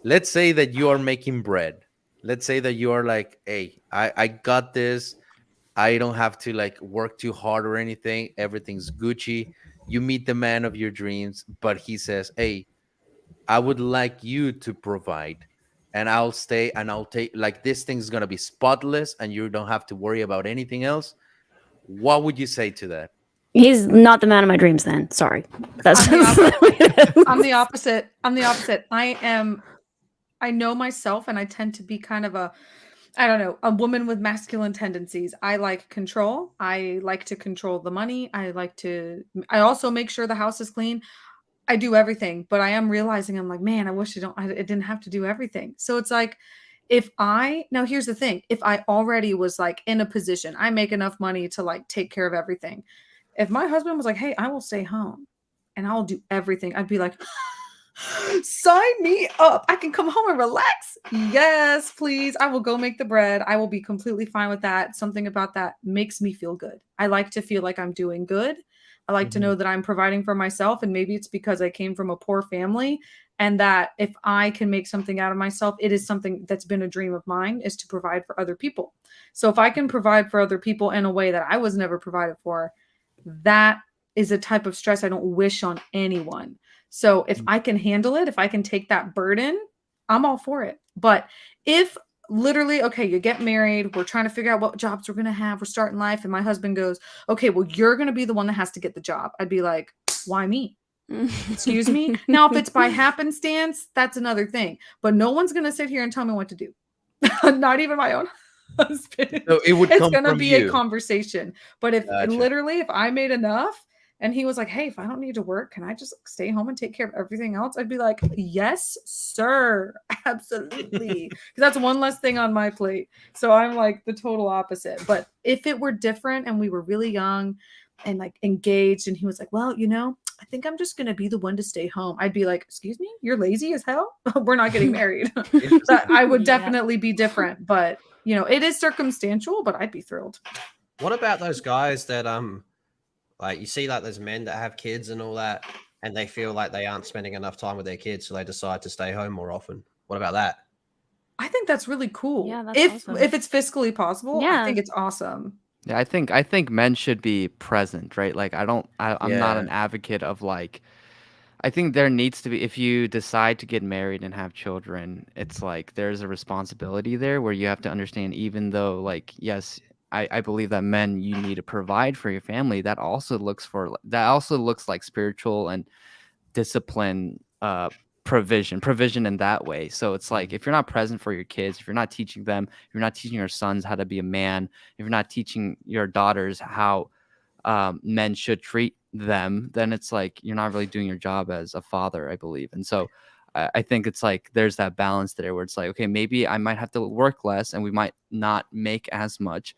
let's say that you are making bread. Let's say that you are like, hey, I got this. I don't have to like work too hard or anything. Everything's Gucci. You meet the man of your dreams, but he says, hey, I would like you to provide, and I'll stay and I'll take, like, this thing's going to be spotless and you don't have to worry about anything else. What would you say to that? He's not the man of my dreams then. Sorry. That's I'm the opposite. I know myself, and I tend to be kind of a woman with masculine tendencies. I like control. I like to control the money. I also make sure the house is clean. I do everything, but I am realizing I'm like, man, I wish I didn't have to do everything. So it's like, now here's the thing, if I already was like in a position, I make enough money to like take care of everything. If my husband was like, hey, I will stay home and I'll do everything, I'd be like, sign me up. I can come home and relax. Yes, please. I will go make the bread. I will be completely fine with that. Something about that makes me feel good. I like to feel like I'm doing good. I like to know that I'm providing for myself. And maybe it's because I came from a poor family, and that if I can make something out of myself, it is something that's been a dream of mine, is to provide for other people. So if I can provide for other people in a way that I was never provided for, that is a type of stress I don't wish on anyone. So if I can handle it, if I can take that burden, I'm all for it. But if literally, okay, you get married, we're trying to figure out what jobs we're going to have, we're starting life, and my husband goes, okay, well, you're going to be the one that has to get the job. I'd be like, why me? Excuse me? Now, if it's by happenstance, that's another thing. But no one's going to sit here and tell me what to do. Not even my own husband. So it would It's come going to from be a you. conversation. But if Gotcha. literally, if I made enough and he was like, hey, if I don't need to work, can I just stay home and take care of everything else? I'd be like, yes, sir. Absolutely. Because that's one less thing on my plate. So I'm like the total opposite. But if it were different and we were really young and like engaged and he was like, well, you know, I think I'm just going to be the one to stay home. I'd be like, excuse me, you're lazy as hell. We're not getting married. That I would Yeah. definitely be different. But, you know, it is circumstantial, but I'd be thrilled. What about those guys that like you see like those men that have kids and all that, and they feel like they aren't spending enough time with their kids, so they decide to stay home more often? What about that? I think that's really cool. Yeah, that's if awesome. if it's fiscally possible, I Yeah. think it's awesome. Yeah, I think men should be present, right? Like I'm not Yeah. an advocate of like I think there needs to be if you decide to get married and have children, it's like there's a responsibility there where you have to understand even though like yes, I believe that men you need to provide for your family, that also looks like spiritual and discipline provision in that way. So it's like if you're not present for your kids, if you're not teaching them, if you're not teaching your sons how to be a man, if you're not teaching your daughters how men should treat them, then it's like you're not really doing your job as a father, I believe. And so I think it's like there's that balance there where it's like, okay, maybe I might have to work less and we might not make as much,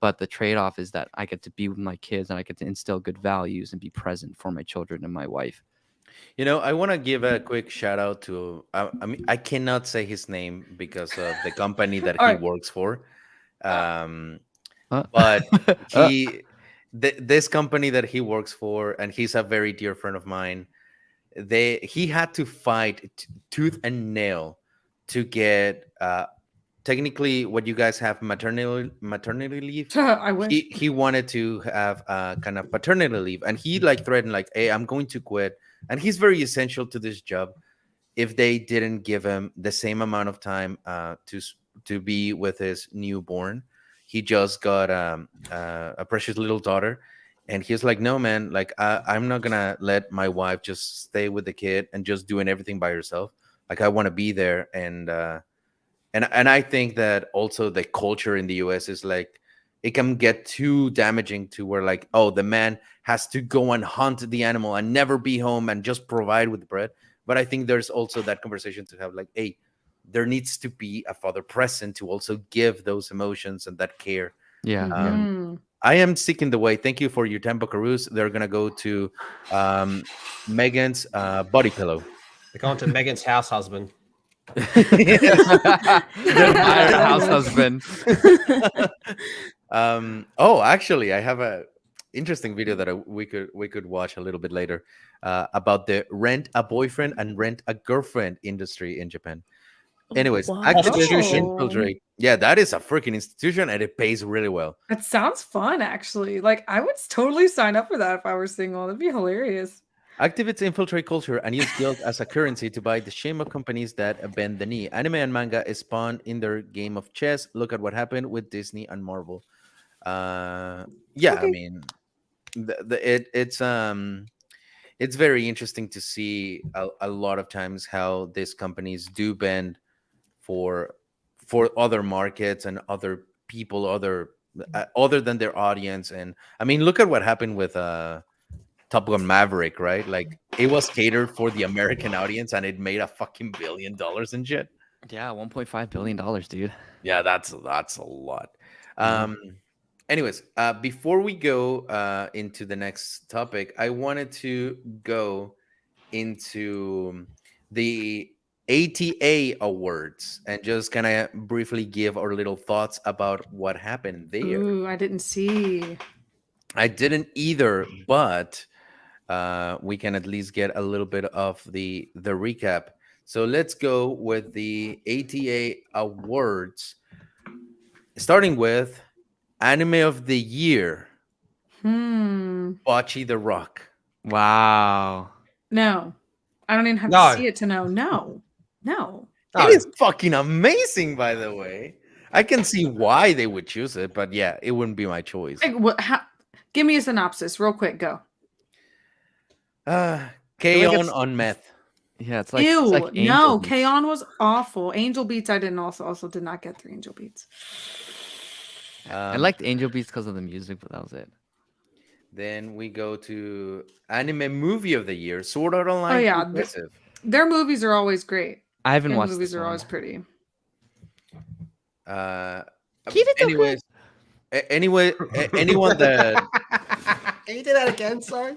but the trade-off is that I get to be with my kids and I get to instill good values and be present for my children and my wife. You know, I want to give a quick shout out to. I mean, I cannot say his name because of the company that All he right. works for. Um, Huh? but this company that he works for, and he's a very dear friend of mine. He had to fight tooth and nail to get technically what you guys have maternity leave. I wish. He wanted to have kind of paternity leave, and he like threatened like, hey, I'm going to quit, and he's very essential to this job if they didn't give him the same amount of time to be with his newborn. He just got a precious little daughter, and he's like, no man, like I'm not gonna let my wife just stay with the kid and just doing everything by herself. Like I want to be there. And I think that also the culture in the US is like it can get too damaging to where like, oh, the man has to go and hunt the animal and never be home and just provide with bread. But I think there's also that conversation to have like, hey, there needs to be a father present to also give those emotions and that care. Yeah. Mhm. I am seeking the way. Thank you for your 10 buckaroos. They're gonna go to Megan's body pillow. They're going to Megan's house husband. They're fired house husband. Oh, actually, I have a interesting video that we could watch a little bit later about the rent a boyfriend and rent a girlfriend industry in Japan. Anyways, Wow. activist Oh. infiltrate. Yeah, that is a freaking institution, and it pays really well. That sounds fun, actually. Like I would totally sign up for that if I were single. That'd be hilarious. Activists infiltrate culture and use guilt as a currency to buy the shame of companies that bend the knee. Anime and manga is spawned in their game of chess. Look at what happened with Disney and Marvel. Yeah, I Okay. mean, it's very interesting to see a lot of times how these companies do bend for other markets and other people, other than their audience. And I mean, look at what happened with Top Gun Maverick, right? Like it was catered for the American audience and it made a fucking $1 billion and shit. Yeah, $1.5 billion, dude. Yeah, that's a lot. Anyways, before we go into the next topic, I wanted to go into the ATA awards and just kind of briefly give our little thoughts about what happened there. Ooh, I didn't see. I didn't either, but we can at least get a little bit of the recap. So let's go with the ATA awards, starting with Anime of the Year. Bocce the Rock. Wow. No, I don't even have No. to see it to know. No. No. It is fucking amazing, by the way. I can see why they would choose it, but yeah, it wouldn't be my choice. Like, give me a synopsis real quick. Go. K-On on meth. Yeah, it's like Ew, it's like Angel no, Beats. K-On was awful. Angel Beats, I didn't also did not get 3 Angel Beats. I liked Angel Beats because of the music, but that was it. Then we go to anime movie of the year, Sword Art Online. Oh, yeah, Progressive. Their movies are always great. I haven't Their watched movies this are one. always pretty. Anyways, anyone that Can you do that again? Sorry.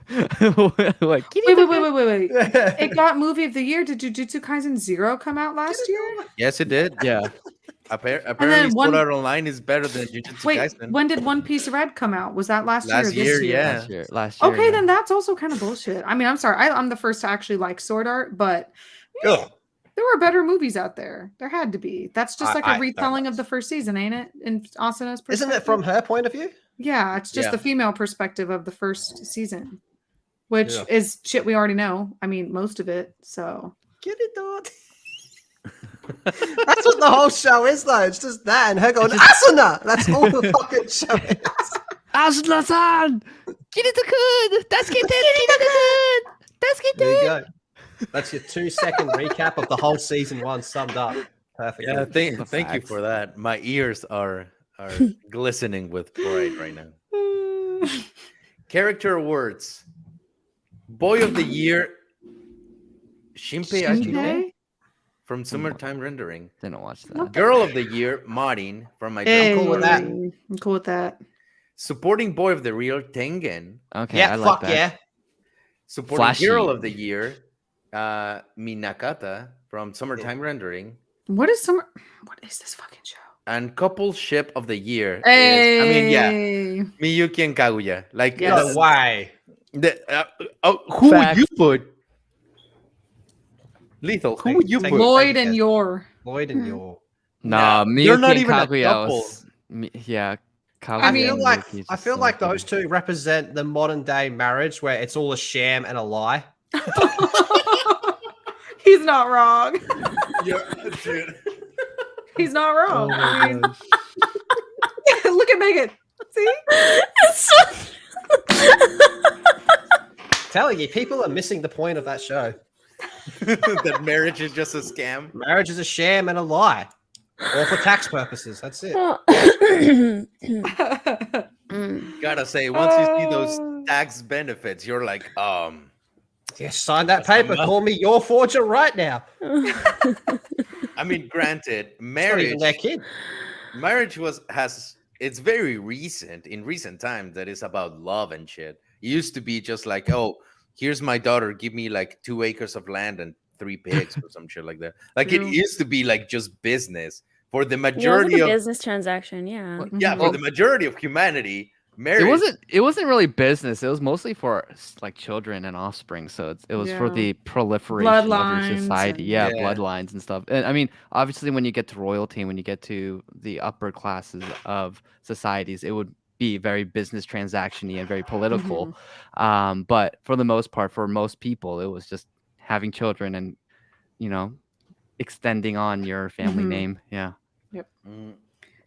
Like, Wait. It got movie of the year. Did Jujutsu Kaisen 0 come out last year? yes, it did. yeah. Apparently, one- Sword Art Online is better than Jujutsu Wait, Kaisen. when did One Piece Red come out? Was that last year or Last this year, year? yeah. Last year. Okay, yeah. then that's also kind of bullshit. I mean, I'm sorry. I'm the first to actually like Sword Art, but Ugh. there were better movies out there. There had to be. That's just like I a don't retelling know. of the first season, ain't it? In Asuna's perspective. Isn't it from her point of view? Yeah, it's just Yeah. the female perspective of the first season, which Yeah. is shit we already know. I mean, most of it. So Get it, dog. That's what the whole show is, though. It's just that and her going, Asuna! That's all the fucking show is. Asuna-san! Kirito-kun! There you go. That's your 2-second recap of the whole season 1 summed up. Perfect. Yeah, thank you facts. for that. My ears are glistening with pride right now. Character awards. Boy of the Year, Shinpei Ashino Shinpei? from Summertime Rendering. Didn't watch that. Girl of the Year, Marin from My Hey, cool with that. I'm cool with that. Supporting Boy of the Year, Tengen. Okay, Yeah, I like fuck that. yeah. Supporting Flashy. Girl of the Year, Minakata from Summertime Rendering. What is this fucking show? And Couple Ship of the Year Hey, is, I mean, yeah, Miyuki and Kaguya. Like, Yes. No way. who would Facts. you put? Lethal, who would you Take- put? Lloyd Take and it. your. Lloyd and your. Nah, No, Miyuki they're not and even a Kaguya couple. was... yeah, Kaguya I feel and like Miyuki is I just feel so like good. those two represent the modern day marriage where it's all a sham and a lie. He's not wrong. Dude. He's not wrong. Oh I my mean, gosh. look at Megan. See? It's so- Telling you, people are missing the point of that show. That marriage is just a scam. Marriage is a sham and a lie. All for tax purposes. That's it. Gotta say, once you see those tax benefits, you're like, Yeah, sign that paper. Call me your forger right now. I mean, granted, It's not even their kid. marriage it's very recent, in recent times, that is about love and shit. It used to be just like, oh, here's my daughter, give me like 2 acres of land and 3 pigs or some shit like that. Like, it True. used to be like just business for the Yeah, it was majority like a of business transaction. Yeah. yeah, for Well, the majority of humanity. Marriage, It wasn't really business. It was mostly for like children and offspring. So it was for Yeah. the proliferation of Bloodlines your society. and- Yeah, Yeah. bloodlines and stuff. And I mean, obviously, when you get to royalty, when you get to the upper classes of societies, it would be very business transaction-y and very political. But for the most part, for most people, it was just having children and extending on your family Mhm. name. Yeah. Mm,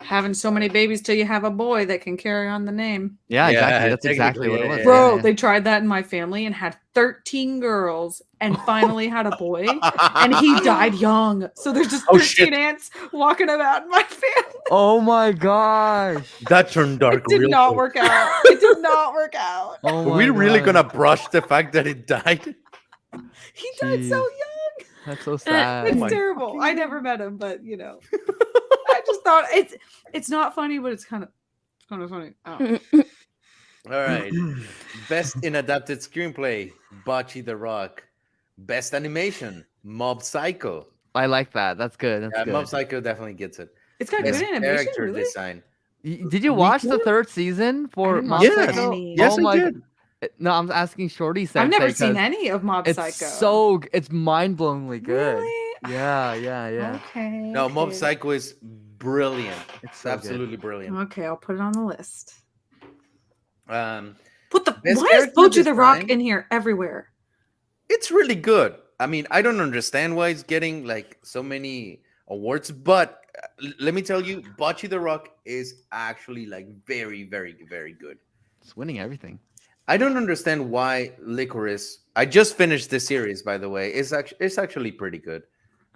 Having so many babies till you have a boy that can carry on the name. Yeah, Yeah, exactly. That's exactly what it technically, was. yeah. Bro, Yeah. they tried that in my family and had 13 girls and finally had a boy. And he died young. So there's just Oh, 13 shit. ants walking about in my family. Oh my gosh. That turned dark. It did real not quick. work out. It did not work out. Oh Are we my really gosh. gonna brush the fact that it died? He died so Jeez. young. That's so It's sad. my terrible. I never met him, but I just thought it's not funny, but it's kind of funny. Oh. All right. Best in adapted screenplay, Bocce the Rock. Best animation, Mob Psycho. I like that. That's good. That's Yeah, good. Mob Psycho definitely gets it. It's got Best good animation, character really. design. Did you watch the third season for didn't Mob watch Psycho? any. Yes, Oh I my did. No, I'm asking Shorty. I've never Sensei seen 'cause any of Mob It's Psycho. it's mind-blowingly good. Really? Yeah. Okay. No, Mob okay. Psycho is brilliant. It's so good. Absolutely brilliant. Okay, I'll put it on the list. What the? Best Why is character Bochi the Rock design? in here everywhere? It's really good. I mean, I don't understand why it's getting like so many awards, but let me tell you, Bocce the Rock is actually like very, very, very good. It's winning everything. I don't understand why Licorice. I just finished this series, by the way. It's actually pretty good,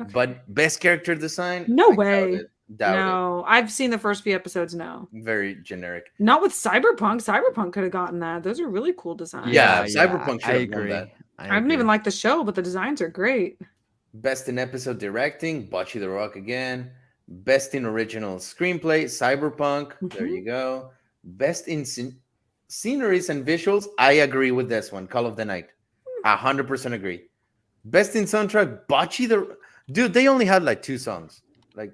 Okay. but best character design? No I way. Doubt it. No, I've seen the first few episodes. No, Very generic. not with Cyberpunk. Cyberpunk could have gotten that. Those are really cool designs. Yeah, Cyberpunk should I have won agree. that. I don't even like the show, but the designs are great. Best in episode directing, Bocce the Rock again. Best in original screenplay, Cyberpunk. There you go. Best in sceneries and visuals. I agree with this one. Call of the Night. 100% agree. Best in soundtrack, Bocce the. Dude, they only had like 2 songs. Like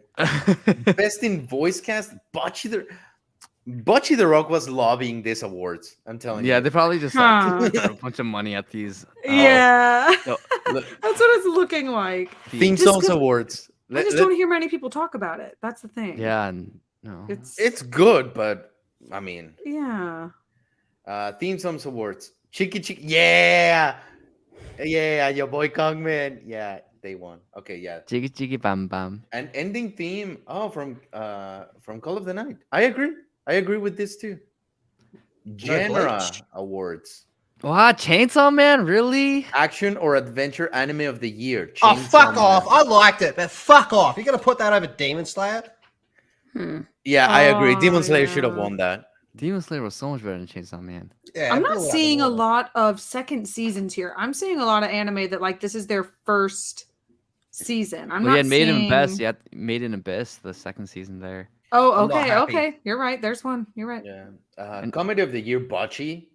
best in voice cast, Bocce the Rock was lobbying these awards. I'm telling you. Yeah, they probably just Huh. like, threw a bunch of money at these. Yeah, No, look, that's what it's looking like. Theme Just songs 'cause- awards. I just don't hear many people talk about it. That's the thing. Yeah, no. it's good, but I mean, yeah. theme songs awards. Chiki, yeah, your boy Kangmin. Yeah, they won. Okay, yeah. Jiggy jiggy bam bam. And ending theme. Oh, from Call of the Night. I agree with this too. Genre Bleach. awards. Wow, Chainsaw Man, really? Action or adventure anime of the year. Oh, Chainsaw fuck Man. off! I liked it, but fuck off! You're gonna put that over Demon Slayer? Yeah, I agree. Oh, Demon Slayer should have yeah. won that. Demon Slayer was so much better than Chainsaw Man. Yeah, I'm put not all that seeing a water. lot of second seasons here. I'm seeing a lot of anime that like this is their first season. I'm Well, not you had Made in seeing... Abyss. You had Made in Abyss, the second season there. Oh, I'm not okay, happy. okay. You're right. There's one. You're right. Yeah. And- Comedy of the year, Bocce.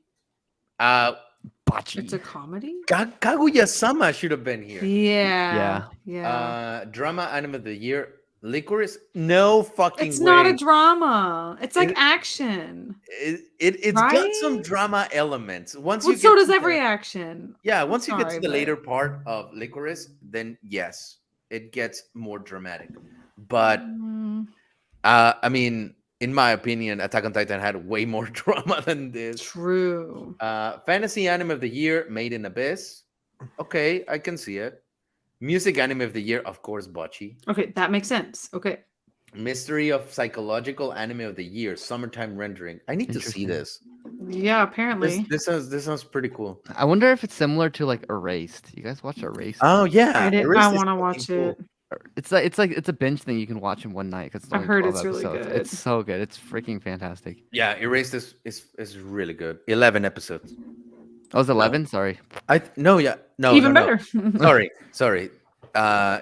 Bocce. It's a comedy. Kaguya-sama should have been here. Yeah. Yeah. Drama anime of the year, Licorice. No fucking It's way. not a drama. It's like It- action. It's got some Right? drama elements. Once Well, you so get does to every the- action. Yeah, once you get sorry, to the but- later part of Licorice, then yes, it gets more dramatic. But Mm, I mean, in my opinion, Attack on Titan had way more drama than this. true. Fantasy anime of the year, Made in Abyss. Okay, I can see it. Music anime of the year, of course, Bocce. Okay, that makes sense. Okay. Mystery of psychological anime of the year, Summertime Rendering. I need to see Interesting. this. Yeah, apparently. This sounds pretty cool. I wonder if it's similar to like Erased. You guys watch Erased? Oh yeah, I want to watch it. It's a binge thing you can watch in one night because I've heard it's really good. It's so good. It's freaking fantastic. Yeah, Erased is really good. 11 episodes. Oh, it's 11. Sorry. No. Even no. better. Sorry.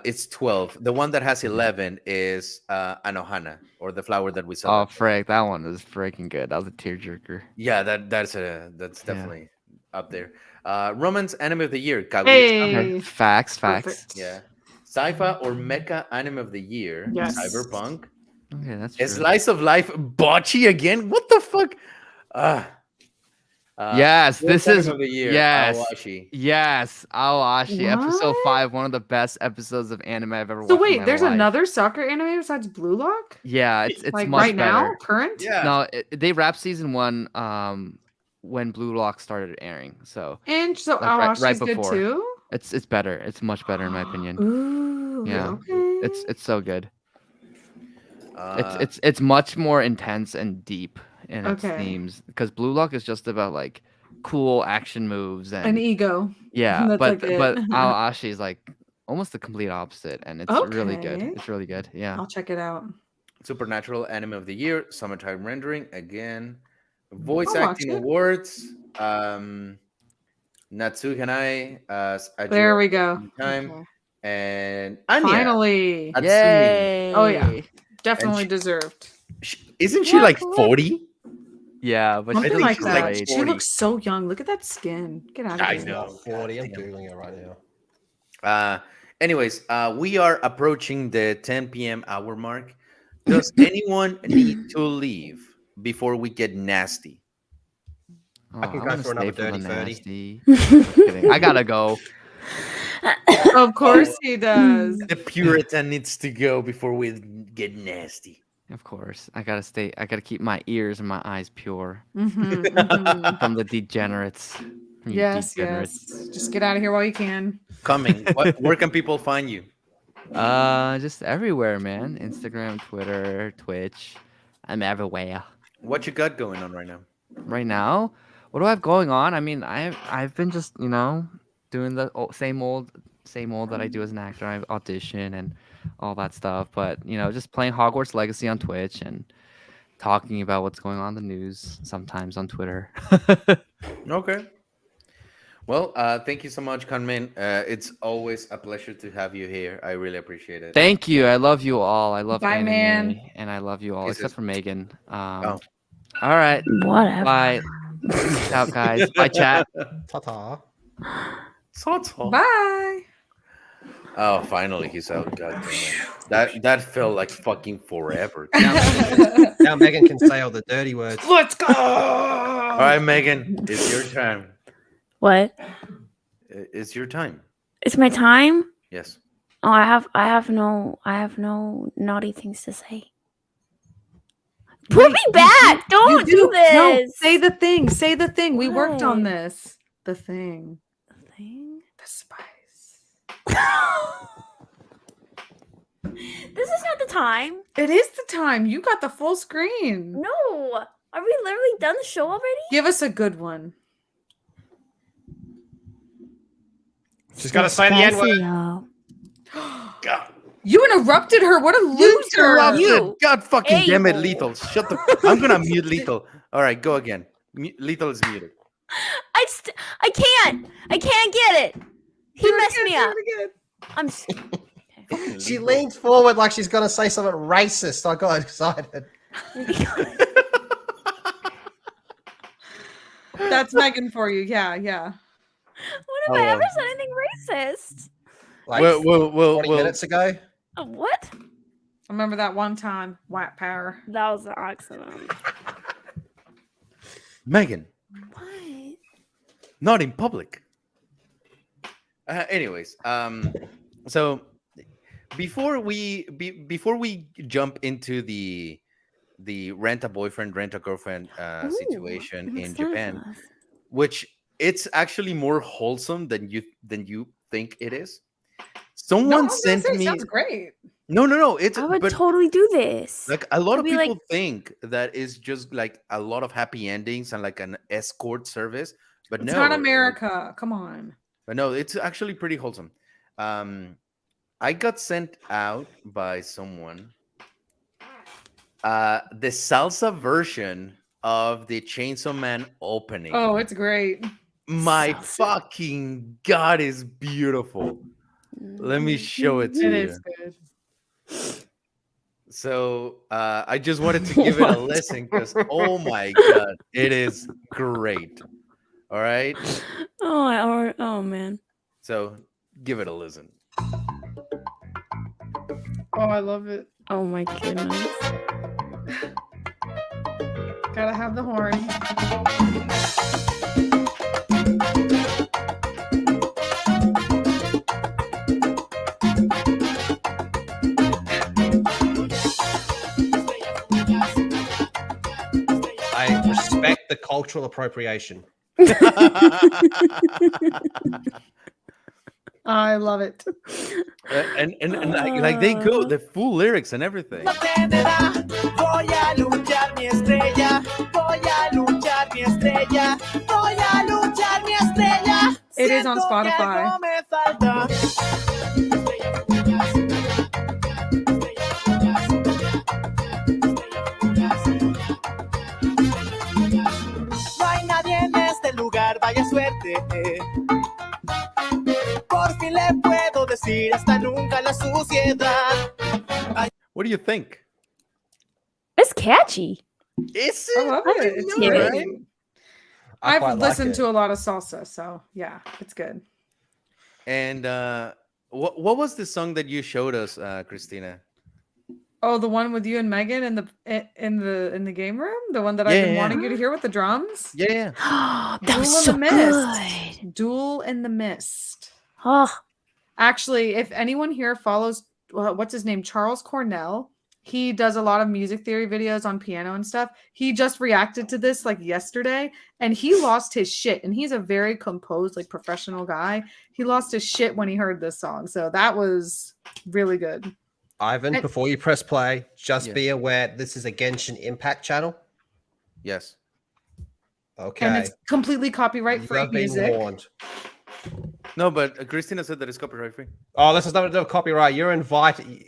It's 12. The one that has 11 is Anohana, or the flower that we saw. Oh, frick, that one was freaking good. That was a tearjerker. Yeah, that's definitely up there. Romance anime of the year, Kaguya-sama. Hey. Okay, facts. Perfect. Yeah. Sci-fi or mecha anime of the year, Yes. Cyberpunk. Okay, that's A true. Slice of Life, Bocce again. What the fuck? Yes, Worst this anime is of the year, yes. Awashi. Yes, Awashi, episode What? 5, one of the best episodes of anime I've ever watched. So in wait, my there's life. another soccer anime besides Blue Lock? Yeah, it's Like much right better. now, current? Yeah. No, they wrapped season 1 when Blue Lock started airing. So And so Like, right- Awashi's right good before. too? it's better. It's much better in my opinion. Ooh, Yeah. okay. It's so good. Uh, It's much more intense and deep in its Okay. themes because Blue Lock is just about like cool action moves an and ego. yeah, That's but like it. but Awashi is like almost the complete opposite, and it's really good. Okay. It's really good. Yeah. I'll check it out. Supernatural anime of the year, Summertime Rendering again. Voice I'll watch acting it. awards, Natsu Hanai as There Ajiro we go. Time, Okay. and Anya. Finally. Atsumi. Yay! Oh, yeah. Definitely she- deserved. Isn't she Yeah, like correct. 40? Yeah, but Something think like she's that. like She 40. looks so young. Look at that skin. Get out of I here. know. 40. I'm God damn. googling it right now. Anyways, we are approaching the 10 p.m. hour mark. Does anyone need to leave before we get nasty? I can go wanna for another stay the dirty 30. nasty. Just kidding. I gotta go. Of course he does. The Puritan needs to go before we get nasty. Of course, I gotta keep my ears and my eyes pure from the degenerates. From you Yes, degenerates. yes. Just get out of here while you can. Coming. Where can people find you? Just everywhere, man. Instagram, Twitter, Twitch. I'm everywhere. What you got going on right now? Right now, what do I have going on? I mean, I've been just doing the same old that I do as an actor. I audition and all that stuff, but just playing Hogwarts Legacy on Twitch and talking about what's going on in the news sometimes on Twitter. Okay. Well, thank you so much, Kangmin. It's always a pleasure to have you here. I really appreciate it. Thank you. I love you all. I love Bye, anime, man. and I love you all Kisses. except for Megan. Oh. All right. Whatever. Bye. Peace out, guys. Bye, chat. Ta-ta. Bye. Oh, finally he's out. God damn it. That felt like fucking forever. Now Megan can say all the dirty words. Let's go. All right, Megan, it's your time. What? It's your time. It's my time? Yes. Oh, I have no naughty things to say. Put me back! Don't do this. No, say the thing. Say the thing. We worked on What? this. The thing. Thing? The spice. This is not the time. It is the time. You got the full screen. No. Are we literally done the show already? Give us a good one. She's got to say the N-word. y'all. God. You interrupted her. What a loser. Interrupted. You. God fucking Hey, damn it, you. Lethal. Shut the. I'm gonna mute Lethal. All right, go again. Lethal is muted. I can't get it. He messed me up. I'm She leaned forward like she's going to say something racist. I got excited. That's Megan for you. Yeah, yeah. When have I ever said anything racist? Like Well, 20 minutes ago. What? I remember that one time. White power. That was an accident. Megan, What? not in public. Anyways, so before we jump into the rent a boyfriend, rent a girlfriend situation in Japan, which it's actually more wholesome than you think it is. Someone sent me. Sounds great. No. It's I would but totally do this. like a lot of I'd be people like- think that is just like a lot of happy endings and like an escort service, but It's no, not America. Come on. But no, it's actually pretty wholesome. I got sent out by someone the salsa version of the Chainsaw Man opening. Oh, it's great. My Salsa. fucking god, is beautiful. Let me show it to It you. is good. So I just wanted to give it a listen because oh my god, it is great. All right, Oh man. so give it a listen. Oh, I love it. Oh my goodness. Gotta have the horn. I respect the cultural appropriation. I love it. and like they go the full lyrics and everything. Voy a luchar mi estrella, voy a luchar mi estrella, voy a luchar mi estrella. It is on Siento que Spotify. algo me falta. No hay nadie en este lugar, vaya suerte. Por fin le puedo decir hasta nunca la suciedad. What do you think? It's catchy. Is I it? love I it. It's know, great. right? I quite I've like listened it. to a lot of salsa, so yeah, it's good. And what was the song that you showed us, Christina? Oh, the one with you and Megan in the game room, the one that I've been Yeah. wanting you to hear with the drums. Yeah. That Duel was in so the Mist. good. Duel in the Mist. Oh, Actually, if anyone here follows what's his name, Charles Cornell, He does a lot of music theory videos on piano and stuff. He just reacted to this like yesterday and he lost his shit. And he's a very composed, like professional guy. He lost his shit when he heard this song. So that was really good. Ivan, before you press play, just Yes. be aware this is a Genshin Impact channel. Yes. Okay. And it's completely copyright You free have been music. warned. No, but Christina said that it's copyright free. Oh, this is not a copyright. You're invited.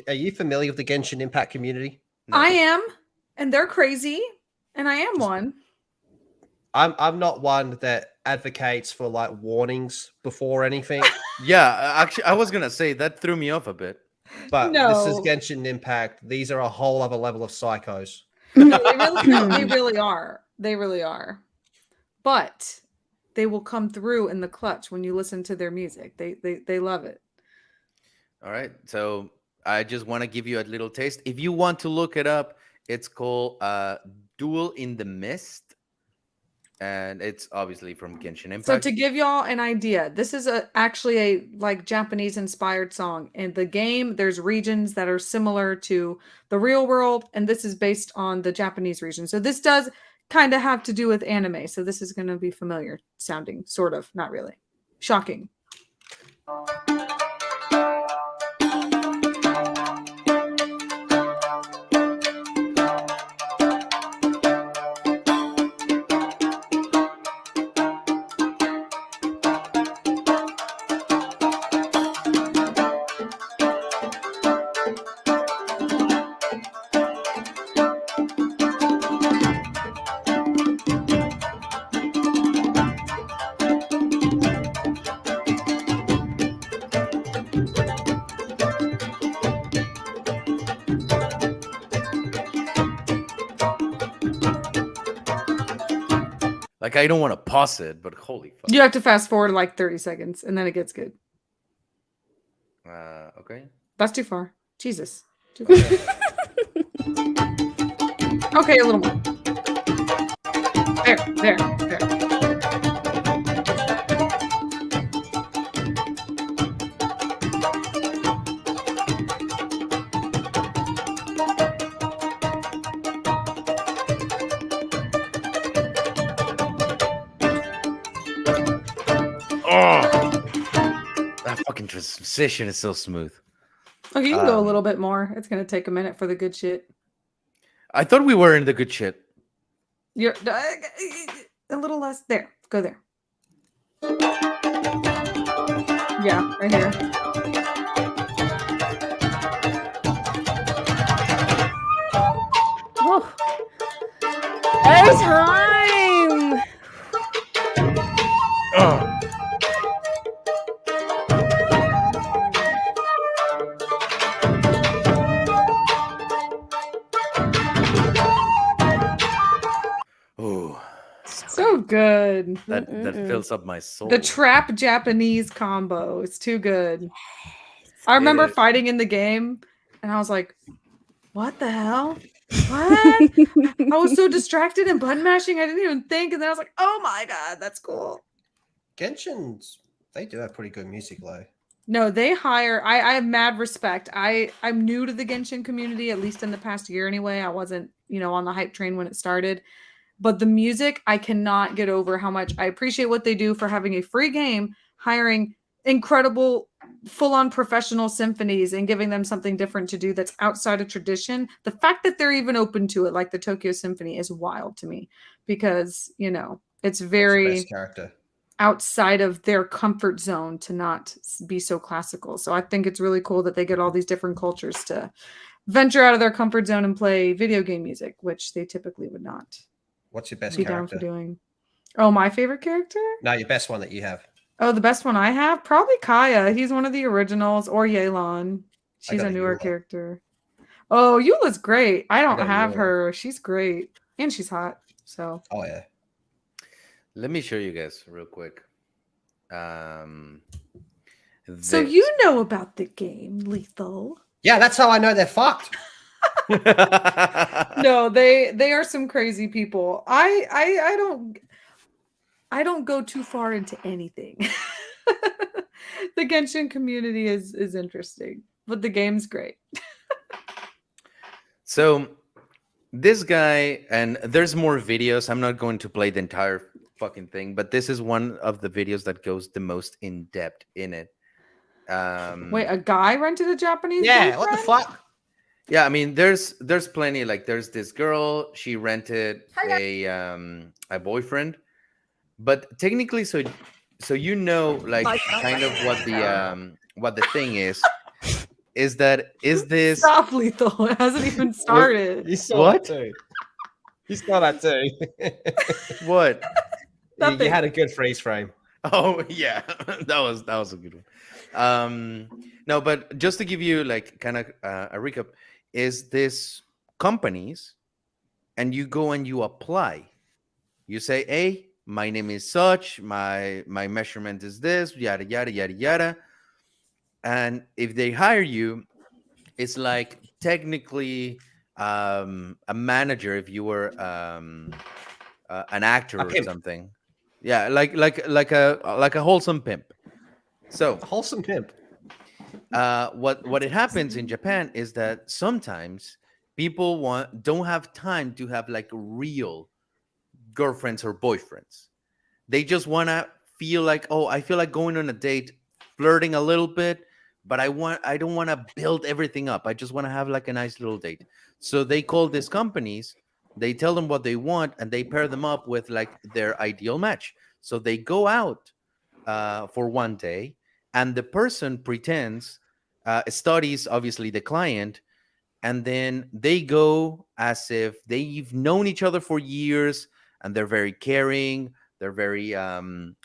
Are you familiar with the Genshin Impact community? No. I am, and they're crazy, and I am one. I'm not one that advocates for like warnings before anything, Yeah, actually, I was gonna say that threw me off a bit. but this is No. Genshin Impact. These are a whole other level of psychos. No, they really are. They really are. But they will come through in the clutch when you listen to their music. They love it. All right, so I just want to give you a little taste. If you want to look it up, it's called "Duel in the Mist," and it's obviously from Genshin Impact. So to give y'all an idea, this is actually a like Japanese inspired song. In the game, there's regions that are similar to the real world, and this is based on the Japanese region. So this does kind of have to do with anime. So this is going to be familiar sounding, sort of, not really. Shocking. Like, I don't want to pause it, but holy fuck. You have to fast forward like 30 seconds, and then it gets good. Okay. That's too far. Jesus. Too far. Okay, a little more. There. That fucking transition is so smooth. Okay, you can go a little bit more. It's gonna take a minute for the good shit. I thought we were in the good shit. You're a little less. There, go there. Yeah, right here. Whew. Every time. Oh, So good. that fills up my soul. The trap Japanese combo. It's too good. I remember is. fighting in the game, and I was like, "What the hell? What?" I was so distracted and button mashing, I didn't even think. And then I was like, "Oh my god, that's cool." Genshin's, they do have pretty good music, though. No, they hire. I have mad respect. I'm new to the Genshin community, at least in the past year anyway. I wasn't, on the hype train when it started. But the music, I cannot get over how much I appreciate what they do for having a free game, hiring incredible full-on professional symphonies and giving them something different to do that's outside of tradition. The fact that they're even open to it, like the Tokyo Symphony, is wild to me because, it's very Best character. outside of their comfort zone to not be so classical. So I think it's really cool that they get all these different cultures to venture out of their comfort zone and play video game music, which they typically would not What's your best be down character? for doing. Oh, my favorite character? No, your best one that you have. Oh, the best one I have? Probably Kaya. He's one of the originals, or Yelan. She's got a a newer Eula. character. Oh, Eula's great. I don't got a have Eula. her. She's great. And she's hot. So Oh yeah. Let me show you guys real quick. So this. you know about the game, Lethal. Yeah, that's how I know they're fucked. No, they are some crazy people. I don't go too far into anything. The Genshin community is interesting, but the game's great. So this guy, and there's more videos. I'm not going to play the entire fucking thing, but this is one of the videos that goes the most in depth in it. Wait, a guy rented a Japanese Yeah, what the boyfriend? fuck? Yeah, I mean, there's plenty. Like, there's this girl. She rented a boyfriend, but technically, so like kind of what the thing is that is this Stop, Lethal. It hasn't even started. You saw What? that too. You saw that too. what? you Nothing. had a good freeze frame. Oh yeah, that was a good one. No, but just to give you like kind of a recap, is this companies, and you go and you apply. You say, "Hey, my name is such. My measurement is this. Yada yada yada yada." And if they hire you, it's like technically a manager if you were an actor A or pimp. something. Yeah, like a wholesome pimp. So A wholesome pimp. what it happens in Japan is that sometimes people don't have time to have like real girlfriends or boyfriends. They just want to feel like, oh, I feel like going on a date, flirting a little bit, but I don't want to build everything up. I just want to have like a nice little date. So they call these companies, they tell them what they want, and they pair them up with like their ideal match. So they go out for one day, and the person pretends, studies obviously the client, and then they go as if they've known each other for years, and they're very caring, they're very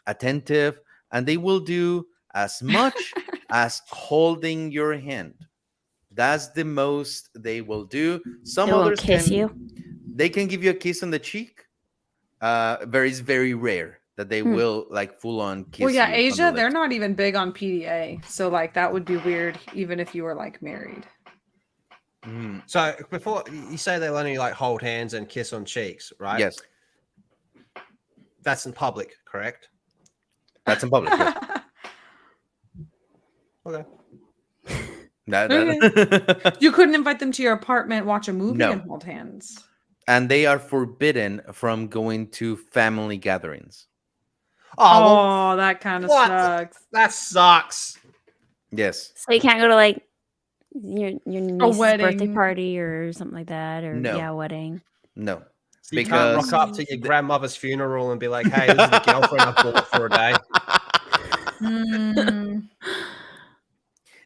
attentive, and they will do as much as holding your hand. That's the most they will do. Some They won't others kiss you. they can give you a kiss on the cheek. It's very rare that they Hmm. will like full on kiss. Well, yeah, you on the Asia, they're lips. not even big on PDA. So, like, that would be weird even if you were, like, married. Mm, So before you say they'll only like hold hands and kiss on cheeks, right? yes, That's in public, correct? that's in public. Yes. Okay. You couldn't invite them to your apartment, watch a movie, No. and hold hands. And they are forbidden from going to family gatherings. Oh, well, Oh, that kind of what? sucks. that sucks. Yes. So you can't go to like your niece's birthday wedding. party or something like that, or No. yeah, wedding. No. So you can't Because rock up to your grandmother's funeral and be like, "Hey, this is the girlfriend I bought for a day." Hmm.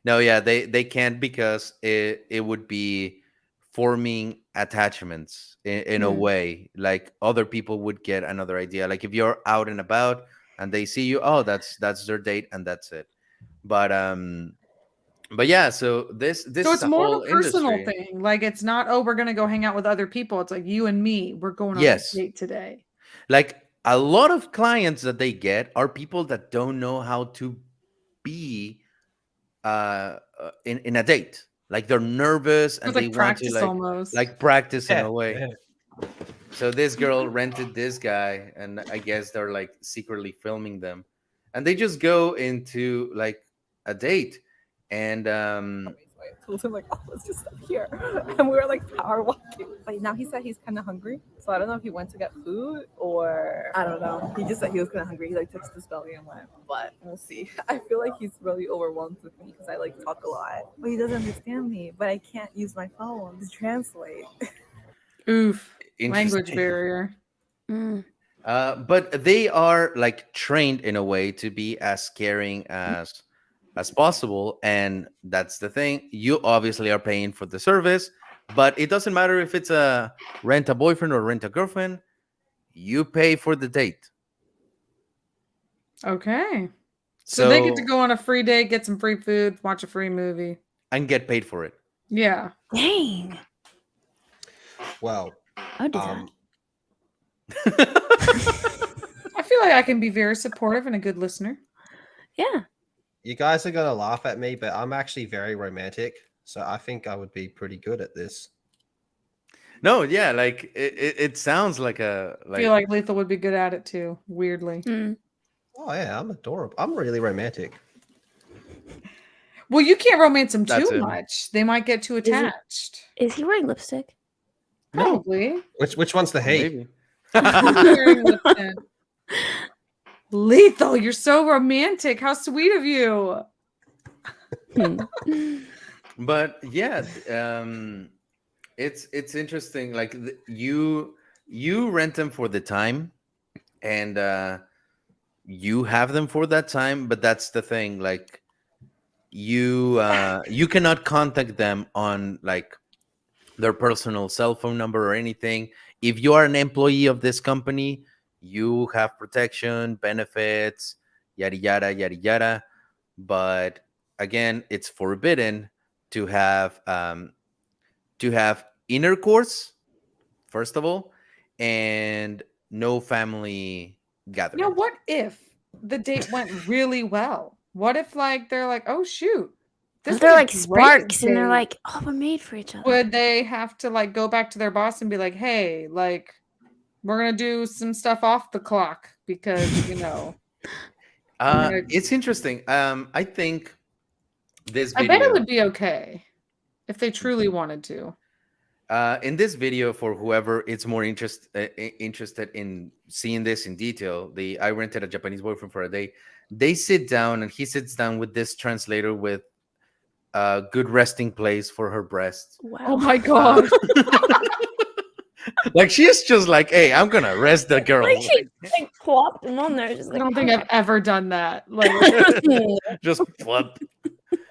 no, yeah, they can't, because it would be forming attachments in a Hmm. way. Like other people would get another idea. Like if you're out and about and they see you, oh, that's their date and that's it. But yeah, so this So is it's a more whole of a personal industry. thing. Like, it's not, oh, we're going to go hang out with other people. It's like you and me. We're going on Yes. a date today. Like a lot of clients that they get are people that don't know how to be in a date. Like they're nervous and It's they like want to practice almost. like practice in Yeah, a way. yeah. So this girl rented this guy, and I guess they're like secretly filming them, and they just go into like a date, and I told him like, oh, let's just stop here, and we were like power walking. But now he said he's kind of hungry, so I don't know if he went to get food or I don't know. He just said he was kind of hungry. He like touched his belly and went, but we'll see. I feel like he's really overwhelmed with me because I like talk a lot, but he doesn't understand me. But I can't use my phone to translate. Oof. Language interesting. barrier. Mm. But they are like trained in a way to be as caring as possible, and that's the thing. You obviously are paying for the service, but it doesn't matter if it's a rent a boyfriend or rent a girlfriend. You pay for the date. Okay. So they get to go on a free date, get some free food, watch a free movie. and get paid for it. Yeah. Dang, Well, I'll do that. I feel like I can be very supportive and a good listener. Yeah. you guys are gonna laugh at me, but I'm actually very romantic, so I think I would be pretty good at this. No, yeah, like it sounds like I feel like Lethal would be good at it too, weirdly. Mm. Oh yeah, I'm adorable. I'm really romantic. Well, you can't romance them That's too it. much. They might get too it- attached. Is he wearing lipstick? No, Probably. Which one's the he? maybe. Wearing lip tint. Lethal, you're so romantic. How sweet of you. But yeah, it's interesting. Like you rent them for the time, and you have them for that time. But that's the thing. Like you cannot contact them on like their personal cell phone number or anything. If you are an employee of this company, you have protection, benefits, yada yada yada yada. But again, it's forbidden to have intercourse, first of all, and no family gathering. Now, what if the date went really well? What if like they're like, oh shoot, If was they're a like great sparks and they're date." like, oh, we're made for each other. Would they have to like go back to their boss and be like, hey, like we're gonna do some stuff off the clock because It's interesting. I think this I video. bet it would be okay if they truly wanted to. In this video, for whoever it's more interested in seeing this in detail, I rented a Japanese boyfriend for a day. They sit down, and he sits down with this translator with a good resting place for her breasts. Oh Wow. my god. Like she's just like, hey, I'm gonna rest the girl. Like she like plopped him on there. Just I like, don't think I've ever done that. Like, Just flip.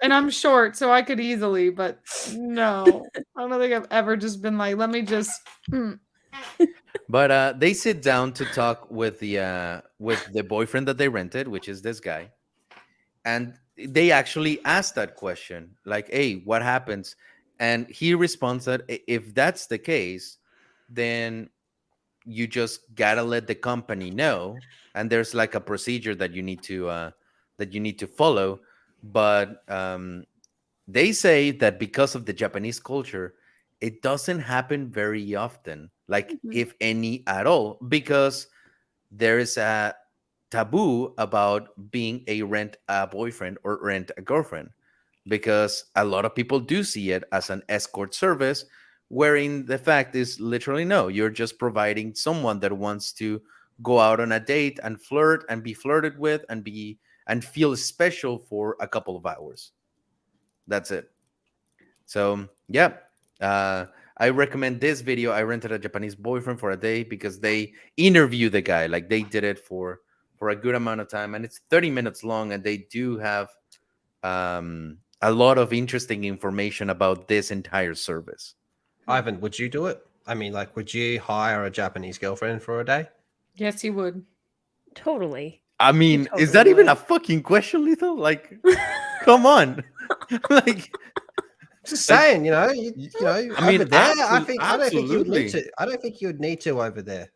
and I'm short, so I could easily, but no, I don't think I've ever just been like, let me just. But they sit down to talk with the boyfriend that they rented, which is this guy, and they actually ask that question, like, "Hey, what happens?" And he responds that if that's the case, then you just gotta let the company know, and there's like a procedure that you need to follow. But they say that because of the Japanese culture, it doesn't happen very often, like if any at all, because there is a taboo about being rent a boyfriend or rent a girlfriend, because a lot of people do see it as an escort service, wherein the fact is literally no, you're just providing someone that wants to go out on a date and flirt and be flirted with and feel special for a couple of hours. That's it. So yeah, I recommend this video. I rented a Japanese boyfriend for a day because they interview the guy, like they did it for a good amount of time, and it's 30 minutes long, and they do have a lot of interesting information about this entire service. Ivan, would you do it? I mean, like, would you hire a Japanese girlfriend for a day? Yes, he would. totally. I mean, totally is that even would. a fucking question, Lethal? Like, come on. Like, Just saying, you know, I mean, over there, I don't think you would absolutely. need to. I don't think you would need to over there.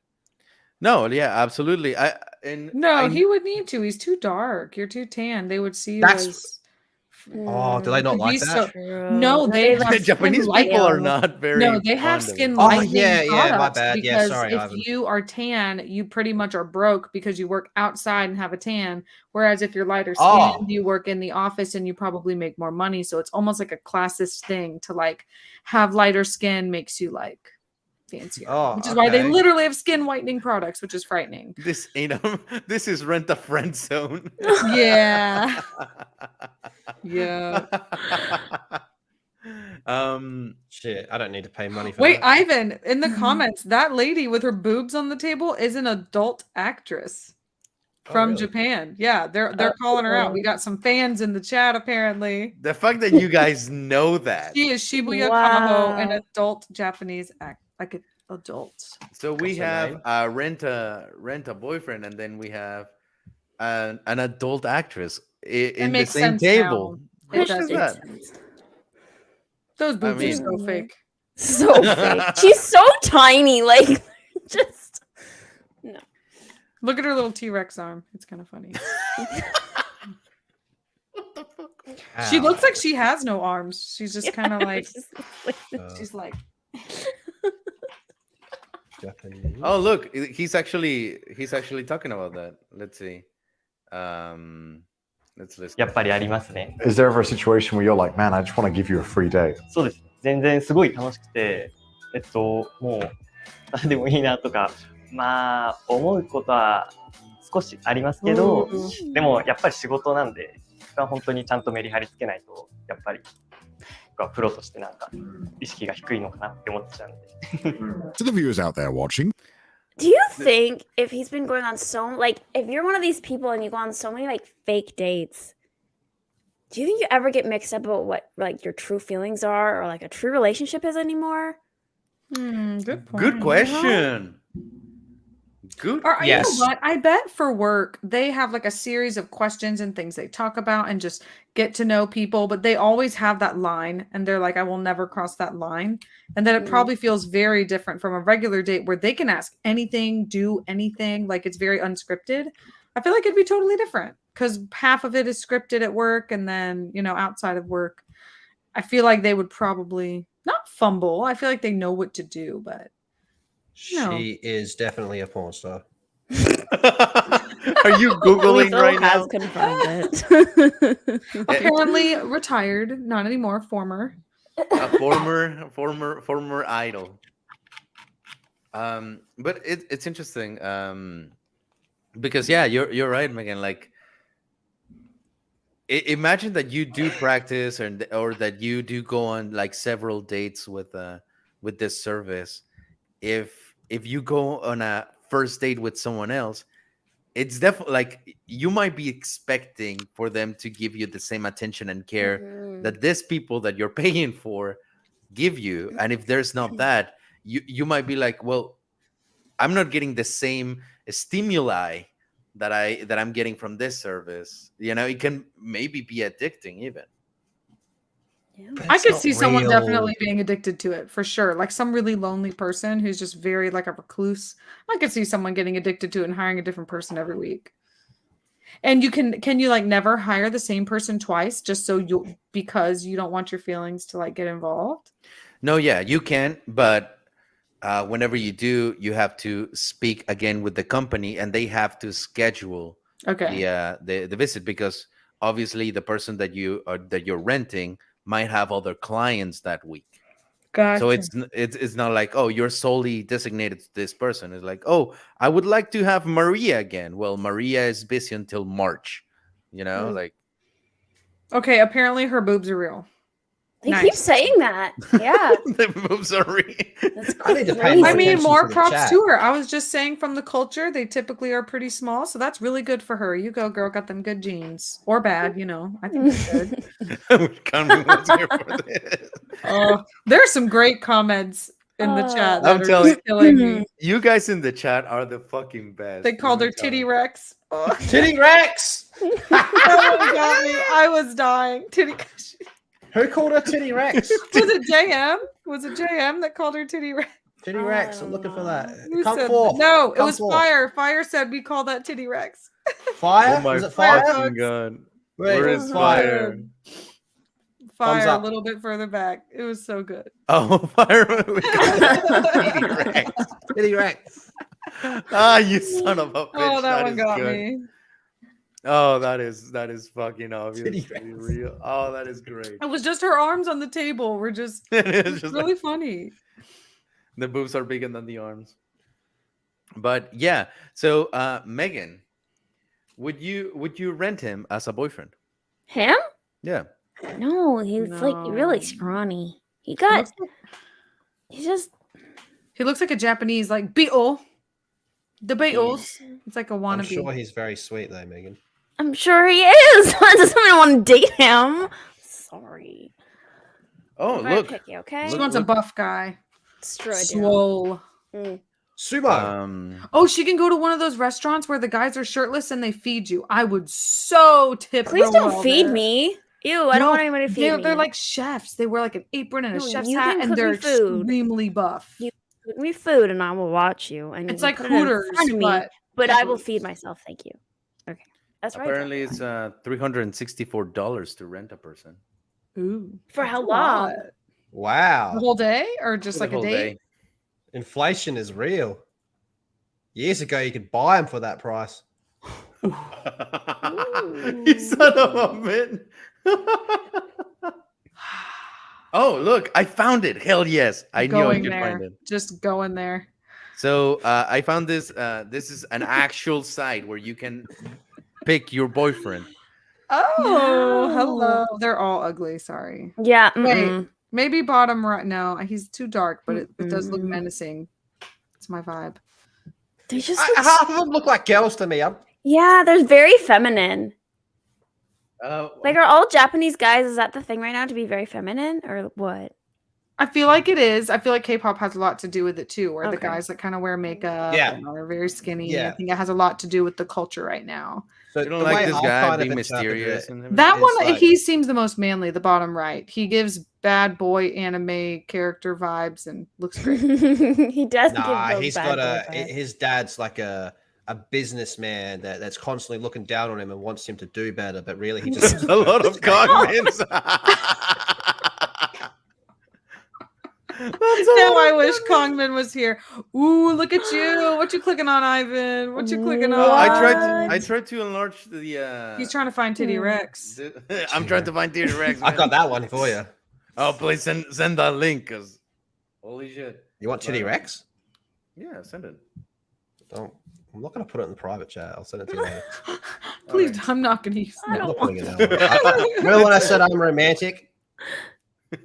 No, yeah, absolutely. No, he would need to. He's too dark. You're too tan. They would see you That's- as. Oh, do they not like He's that? so- No, they have the Japanese skin people are lightening. not very. No, they have fond of skin it. Oh, lightening yeah, my products bad. Yeah, because sorry, if Ivan. you are tan, you pretty much are broke because you work outside and have a tan. Whereas if you're lighter skinned, Oh. you work in the office and you probably make more money. So it's almost like a classist thing to like have lighter skin makes you like fancier. Oh, which is why they okay. literally have skin whitening products, which is frightening. This this is rent a friend zone. Yeah. Yeah. Shit, I don't need to pay money for Wait, that. Ivan, in the comments, that lady with her boobs on the table is an adult actress from really? Japan. Yeah, they're calling her out. We got some fans in the chat apparently. The fact that you guys know that. She is Shibuya Wow. Kaho, an adult Japanese like an adult. So we What's her have name? rent a boyfriend, and then we have an adult actress in the makes same sense table. now. It How does is make that? sense. Those boobs mean- are so fake. So fake. She's so tiny. Like, just. Look at her little T-Rex arm. It's kind of funny. She looks like she has no arms. She's just kind of like she's like Japanese. Oh, look, he's actually talking about that. Let's see. Let's listen. やっぱりありますね。 Is there ever a situation where you're like, man, I just want to give you a free day? そうです。全然すごい楽しくて、もう何でもいいなとか、まあ思うことは少しありますけど、でもやっぱり仕事なんで、それは本当にちゃんとメリハリつけないと、やっぱり僕はプロとしてなんか意識が低いのかなって思っちゃうんで。To the viewers out there watching, Do you think if he's been going on like if you're one of these people and you go on so many like fake dates, do you think you ever get mixed up about what like your true feelings are or like a true relationship is anymore? Good point. Good question. Good. Or, you know Yes. what? I bet for work they have like a series of questions and things they talk about and just get to know people, but they always have that line and they're like, I will never cross that line. And then it probably feels very different from a regular date where they can ask anything, do anything, like it's very unscripted. I feel like it'd be totally different because half of it is scripted at work and then, you know, outside of work, I feel like they would probably not fumble. I feel like they know what to do, but no. She is definitely a porn star. Are you Googling right now? Confirmed it. Apparently retired, not anymore, former. A former idol. But it's interesting. Because yeah, you're right, Megan. Like, imagine that you do practice or that you do go on like several dates with this service. If you go on a first date with someone else, it's definitely like you might be expecting for them to give you the same attention and care that these people that you're paying for give you. And if there's not that, you might be like, well, I'm not getting the same stimuli that I'm getting from this service. You know, it can maybe be addicting even. I could see someone definitely being addicted to it for sure. Like some really lonely person who's just very like a recluse. I could see someone getting addicted to it and hiring a different person every week. And can you like never hire the same person twice just because you don't want your feelings to like get involved? No, yeah, you can, but whenever you do, you have to speak again with the company and they have to schedule the visit because obviously the person that you're renting might have other clients that week. Gotcha. So it's not like, oh, you're solely designated to this person. It's like, oh, I would like to have Maria again. Well, Maria is busy until March, you know, like. Okay, apparently her boobs are real. They keep saying that. Yeah. The boobs are real. That's I mean, more props to her. I was just saying from the culture, they typically are pretty small. So that's really good for her. You go, girl, got them good genes. Or bad, you know. I think they're good. Kangmin was here for this. There's some great comments in the chat. That I'm are telling just killing me. you guys in the chat are the fucking best. They called her Titty Rex. Oh. Titty Rex! That one got me. I was dying. Titty. Who called her Titty Rex? Was it JM? Was it JM that called her Titty Rex? Titty Rex, I'm looking for that. Who Come said forth. that? No, it Come was forth. Fire. Fire said we call that Titty Rex. Fire? Oh my Was it Fire? fucking god. Wait, Where is Fire? Fire a up. little bit further back. It was so good. Oh, Fire. Titty Rex. Titty Rex. Ah, you son of a bitch. Oh, that one is got good. me. Oh, that is fucking obvious. Titty To be Rex. real. Oh, that is great. It was just her arms on the table. We're just, It's just really like, funny. the boobs are bigger than the arms. But yeah, so Megan, would you rent him as a boyfriend? Him? Yeah. No, he's like really scrawny. He's just. He looks like a Japanese like Beetle. The Beatles. It's like a wannabe. I'm sure he's very sweet though, Megan. I'm sure he is. I just don't want to date him. Sorry. Oh, I'm very look. picky, okay? She wants a buff guy. Swole. Sumo. Oh, she can go to one of those restaurants where the guys are shirtless and they feed you. I would so tip. Please real don't well feed there. me. Ew, I don't want anyone to feed me. They're like chefs. They wear like an apron and a No, chef's you hat, can and cook they're me food. extremely buff. You cook me food and I will watch you. And It's you like put it in Hooters, front of me, but I will feed myself. Thank you. Okay, that's right. Apparently, it's $364 to rent a person. Ooh, For that's how a long? lot. Wow. The whole day, or just For like the a whole day? day. Inflation is real. Years ago, you could buy them for that price. You son of a man. Oh, look, I found it. Hell yes. I knew I Going could find there. it. Just going there. So I found this. This is an actual site where you can pick your boyfriend. Oh, hello. They're all ugly. Sorry. Yeah. Wait, maybe bottom right. No, he's too dark, but it does look menacing. It's my vibe. They just Half of them look like girls to me. Yeah, they're very feminine. Uh, Like, are all Japanese guys, is that the thing right now, to be very feminine or what? I feel like it is. I feel like K-pop has a lot to do with it too, where the Okay. guys that kind of wear makeup Yeah. and are very skinny. Yeah. I think it has a lot to do with the culture right now. So you don't the like way this I guy kind of being interpreted mysterious it- and everything? That It's one, like- he seems the most manly, the bottom right. He gives bad boy anime character vibes and looks great. He does Nah, give those he's bad got boy vibes. his dad's like a businessman that's constantly looking down on him and wants him to do better, but really he just a lot of comments. Now I wish Kangmin was here. Ooh, look at you. What you clicking on, Ivan? What you clicking on? I tried to enlarge the. He's trying to find Titty Rex. I'm trying to find Titty Rex. I got that one for you. Oh, please send that link, cause holy shit. You want Titty Rex? Yeah, send it. Don't. I'm not going to put it in the private chat. I'll send it to you later. Please, I'm not going to use I'm that. not putting it out. Remember when I said I'm romantic?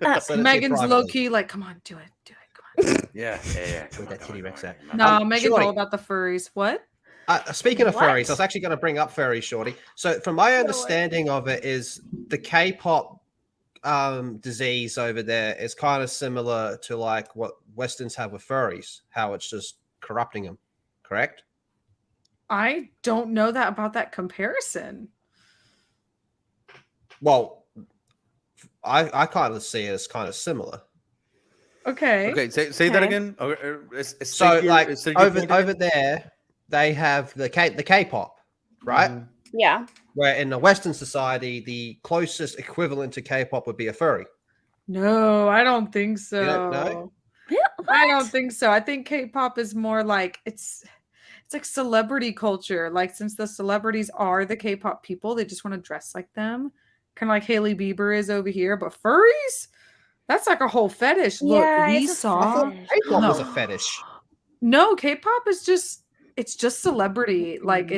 I sent it to you Megan's privately. low key, like, come on, do it. Come on. Yeah. With that Titty Rex at. No, Megan's Shorty, all about the furries. What? speaking of What? furries, I was actually going to bring up furries, Shorty. So, from my understanding of it, is the K-pop disease over there is kind of similar to like what Westerns have with furries, how it's just corrupting them. Correct? I don't know that about that comparison. Well, I kind of see it as kind of similar. Okay. Okay, say that Okay. again. So, like over over there, they have the K-pop, right? Mhm. Yeah. Where in the Western society, the closest equivalent to K-pop would be a furry. No, I don't think so. don't know? I don't think so. I think K-pop is more like it's like celebrity culture. Like since the celebrities are the K-pop people, they just want to dress like them. Kind of like Hailey Bieber is over here, but furries? That's like a whole fetish. Look, Yeah, we it's a saw fetish. K-pop No. is a fetish. No, K-pop is just celebrity. Like Mm-hmm.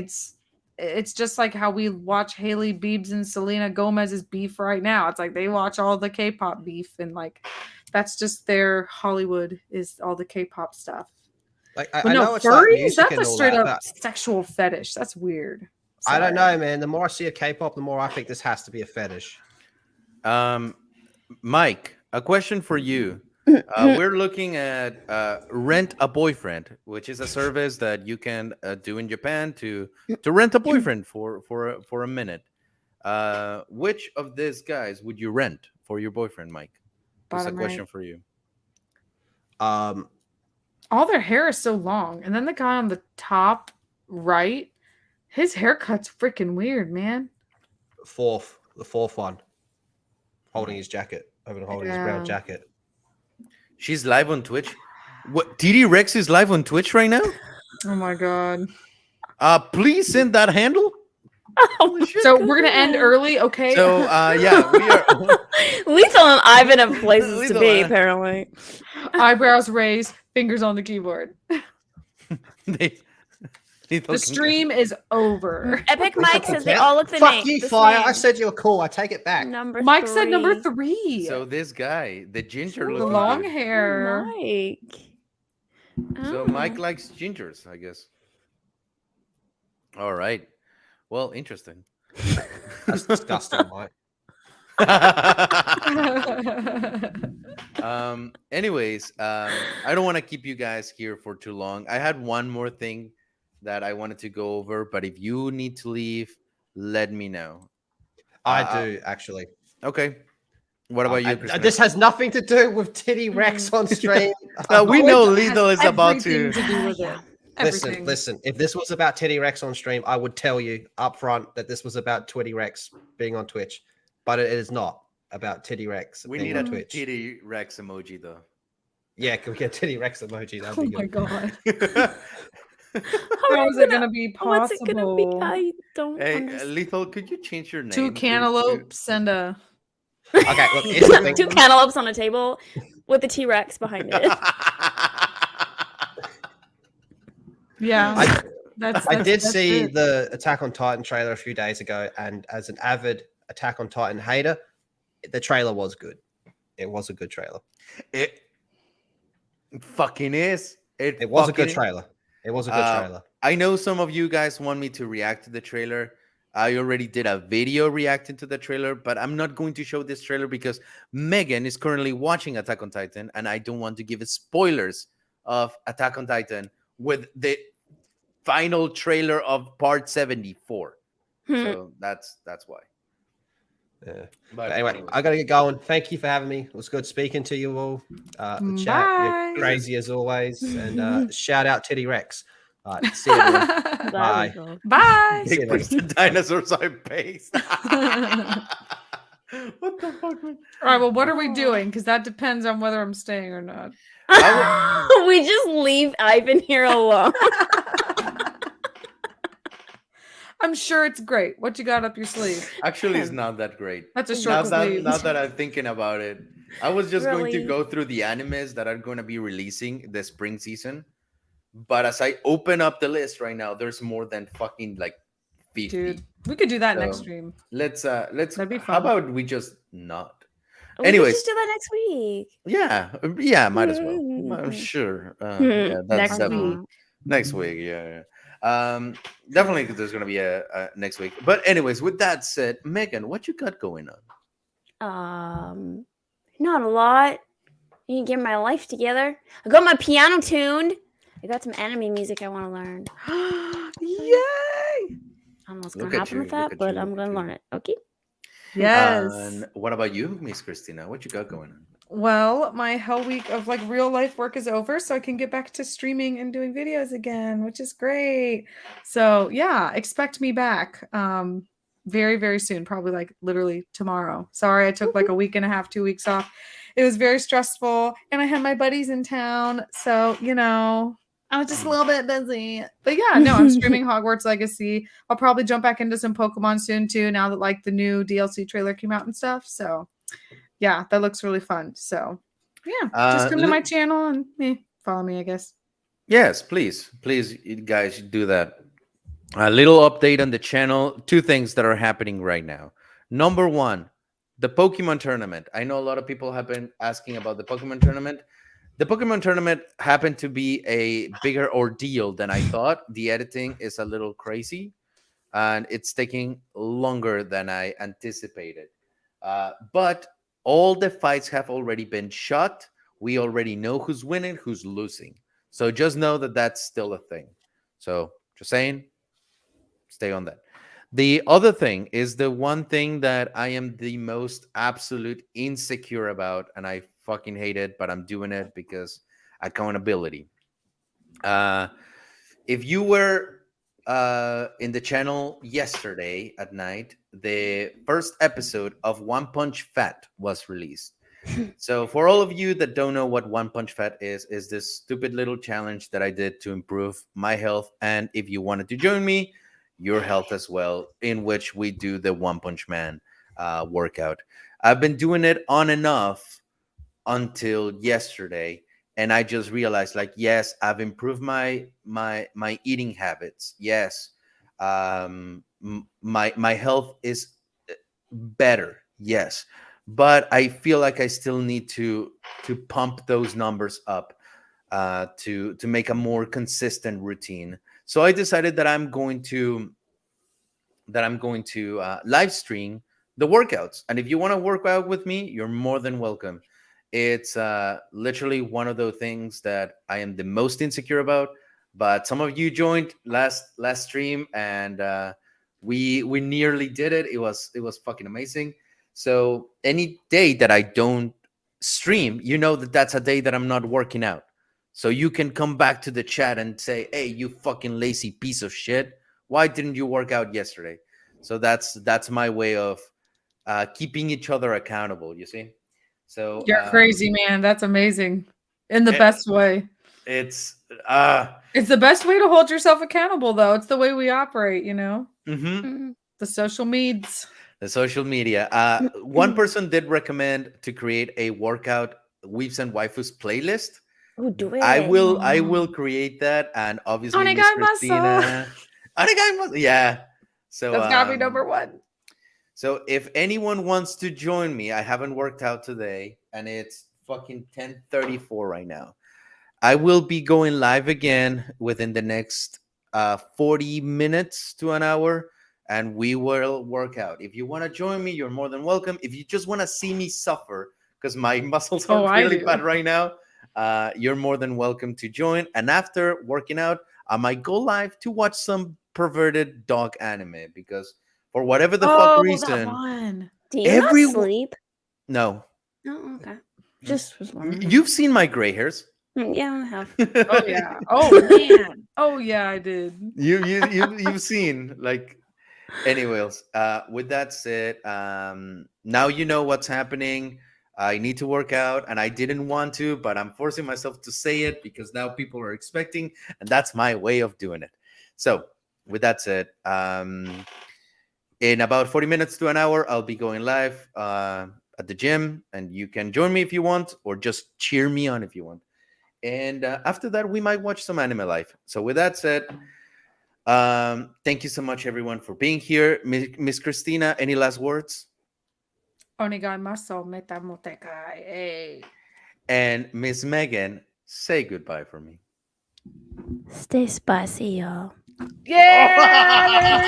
it's just like how we watch Hailey Biebs and Selena Gomez's beef right now. It's like they watch all the K-pop beef and like that's just their Hollywood is all the K-pop stuff. Like But I no, know it's like furries, music that's and a all straight that, up but sexual fetish. That's weird. I don't Sorry. know, man. The more I see a K-pop, the more I think this has to be a fetish. Mike, a question for you. We're looking at Rent a Boyfriend, which is a service that you can do in Japan to rent a boyfriend for a minute. Which of these guys would you rent for your boyfriend, Mike? That's a Bottom question right. for you. All their hair is so long. And then the guy on the top right, his haircut's freaking weird, man. The fourth one, holding his jacket, holding his brown Yeah. jacket. She's live on Twitch. What? TD Rex is live on Twitch right now? Oh my god. Please send that handle. So we're gonna end early, okay? So yeah, we are. Lethal and Ivan have places to Lethal be, and- apparently. Eyebrows raised, fingers on the keyboard. The stream is over. Epic Mike says they all look the Fuck same. you, the Fire. same. I said you were cool. I take it back. Number Mike said number three. 3. So this guy, the ginger the looking long dude. hair. Mike. So Oh. Mike likes gingers, I guess. All right. Well, interesting. That's disgusting, Mike. Anyways, I don't want to keep you guys here for too long. I had one more thing that I wanted to go over, but if you need to leave, let me know. I do actually. Okay. What about you, Christina? This has nothing to do with Titty Rex on stream. we know It has Lidl is about to. everything do with it. Everything. Listen. If this was about Titty Rex on stream, I would tell you up front that this was about Titty Rex being on Twitch, but it is not about Titty Rex. We being need on a Twitch. Titty Rex emoji, though. Yeah, can we get Titty Rex emoji? That'd Oh be my good. god. How is it gonna be What's it gonna be? possible? I don't Hey, understand. Lethal, could you change your name? 2 to- cantaloupes and a Okay, look, here's the thing. Two cantaloupes on a table with a T-Rex behind it. yeah. I- that's I did that's see it. the Attack on Titan trailer a few days ago, and as an avid Attack on Titan hater, the trailer was good. It was a good trailer. It fucking is. It was a good fucking is. trailer. It was a good trailer. I know some of you guys want me to react to the trailer. I already did a video reacting to the trailer, but I'm not going to show this trailer because Megan is currently watching Attack on Titan, and I don't want to give spoilers of Attack on Titan with the final trailer of part 74. So that's why. Yeah. But But anyway, I gotta get going. Thank you for having me. It was good speaking to you all. The chat, Bye. you're crazy as always. And shout out Titty Rex. All right, see you. Everyone. Bye. Bye. See you Big later. the dinosaurs are based. What the fuck, man? All right, well, what are we doing? Because that depends on whether I'm staying or not. We just leave Ivan here alone. I'm sure it's great. What you got up your sleeve? Actually, it's not that great. That's a Now short that, sleeve. now that I'm thinking about it, I was just going to Really? go through the animes that are going to be releasing the spring season. But as I open up the list right now, there's more than fucking like 50. Dude, we could do that next So, stream. Let's That'd be how fun. about we just not? We could Anyways. just do that next week. Yeah, might as well. Sure. Yeah, that's Next definitely week. next week. Yeah. Definitely there's gonna be a next week. But anyways, with that said, Megan, what you got going on? Not a lot. I need to get my life together. I got my piano tuned. I got some anime music I want to learn. Yay! I don't know what's Look gonna at happen you, with look that, at but you, I'm look gonna at learn you. it. Okay. Yes. And what about you, Miss Christina? What you got going on? Well, my hell week of like real life work is over, so I can get back to streaming and doing videos again, which is great. So yeah, expect me back very, very soon, probably like literally tomorrow. Sorry, I took like a week and a half, 2 weeks off. It was very stressful, and I had my buddies in town, so I was just a little bit busy. But yeah, no, I'm streaming Hogwarts Legacy. I'll probably jump back into some Pokemon soon too, now that like the new DLC trailer came out and stuff. So yeah, that looks really fun. So yeah, just come to my channel and follow me, I guess. Yes, please, you guys do that. A little update on the channel. 2 things that are happening right now. Number 1, the Pokemon tournament. I know a lot of people have been asking about the Pokemon tournament. The Pokemon tournament happened to be a bigger ordeal than I thought. The editing is a little crazy, and it's taking longer than I anticipated. But all the fights have already been shot. We already know who's winning, who's losing. So just know that that's still a thing. So just saying, stay on that. The other thing is the one thing that I am the most absolute insecure about, and I fucking hate it, but I'm doing it because accountability. If you were in the channel yesterday at night, the first episode of One Punch Fat was released. So for all of you that don't know what One Punch Fat is this stupid little challenge that I did to improve my health, and if you wanted to join me, your health as well, in which we do the One Punch Man workout. I've been doing it on and off until yesterday, and I just realized, like, yes, I've improved my eating habits. Yes, my health is better. Yes, but I feel like I still need to pump those numbers up to make a more consistent routine. So I decided that I'm going to live stream the workouts, and if you want to work out with me, you're more than welcome. It's literally one of those things that I am the most insecure about. But some of you joined last stream, and we nearly did it. It was fucking amazing. So any day that I don't stream, you know that's a day that I'm not working out. So you can come back to the chat and say, "Hey, you fucking lazy piece of shit. Why didn't you work out yesterday?" So that's my way of keeping each other accountable. You see? So You're crazy, man. That's amazing in the best way. It's It's the best way to hold yourself accountable, though. It's the way we operate, mhm. The social meds. The social media. One person did recommend to create a workout weaves and waifus playlist. Oh, do it. I will create that, and obviously Miss Onegai Christina. Yeah. So That's gotta be number one. So if anyone wants to join me, I haven't worked out today, and it's fucking 10:34 right now. I will be going live again within the next 40 minutes to an hour, and we will work out. If you want to join me, you're more than welcome. If you just want to see me suffer, because my muscles are really bad right now, you're more than welcome to join. And after working out, I might go live to watch some perverted dog anime, because for whatever the fuck reason, That one. Do you not sleep? No. Oh, okay. Just was wondering. You've seen my gray hairs. Yeah, I have. Oh yeah. Oh man. Oh yeah, I did. You've seen, like, anyways. With that said, now you know what's happening. I need to work out, and I didn't want to, but I'm forcing myself to say it because now people are expecting, and that's my way of doing it. So, with that said, in about 40 minutes to an hour, I'll be going live at the gym, and you can join me if you want, or just cheer me on if you want. And after that, we might watch some anime live. So with that said, thank you so much, everyone, for being here. Miss Christina, any last words? Onegai maso metamotekai. Hey. And Miss Megan, say goodbye for me. Stay spicy, y'all. Yeah.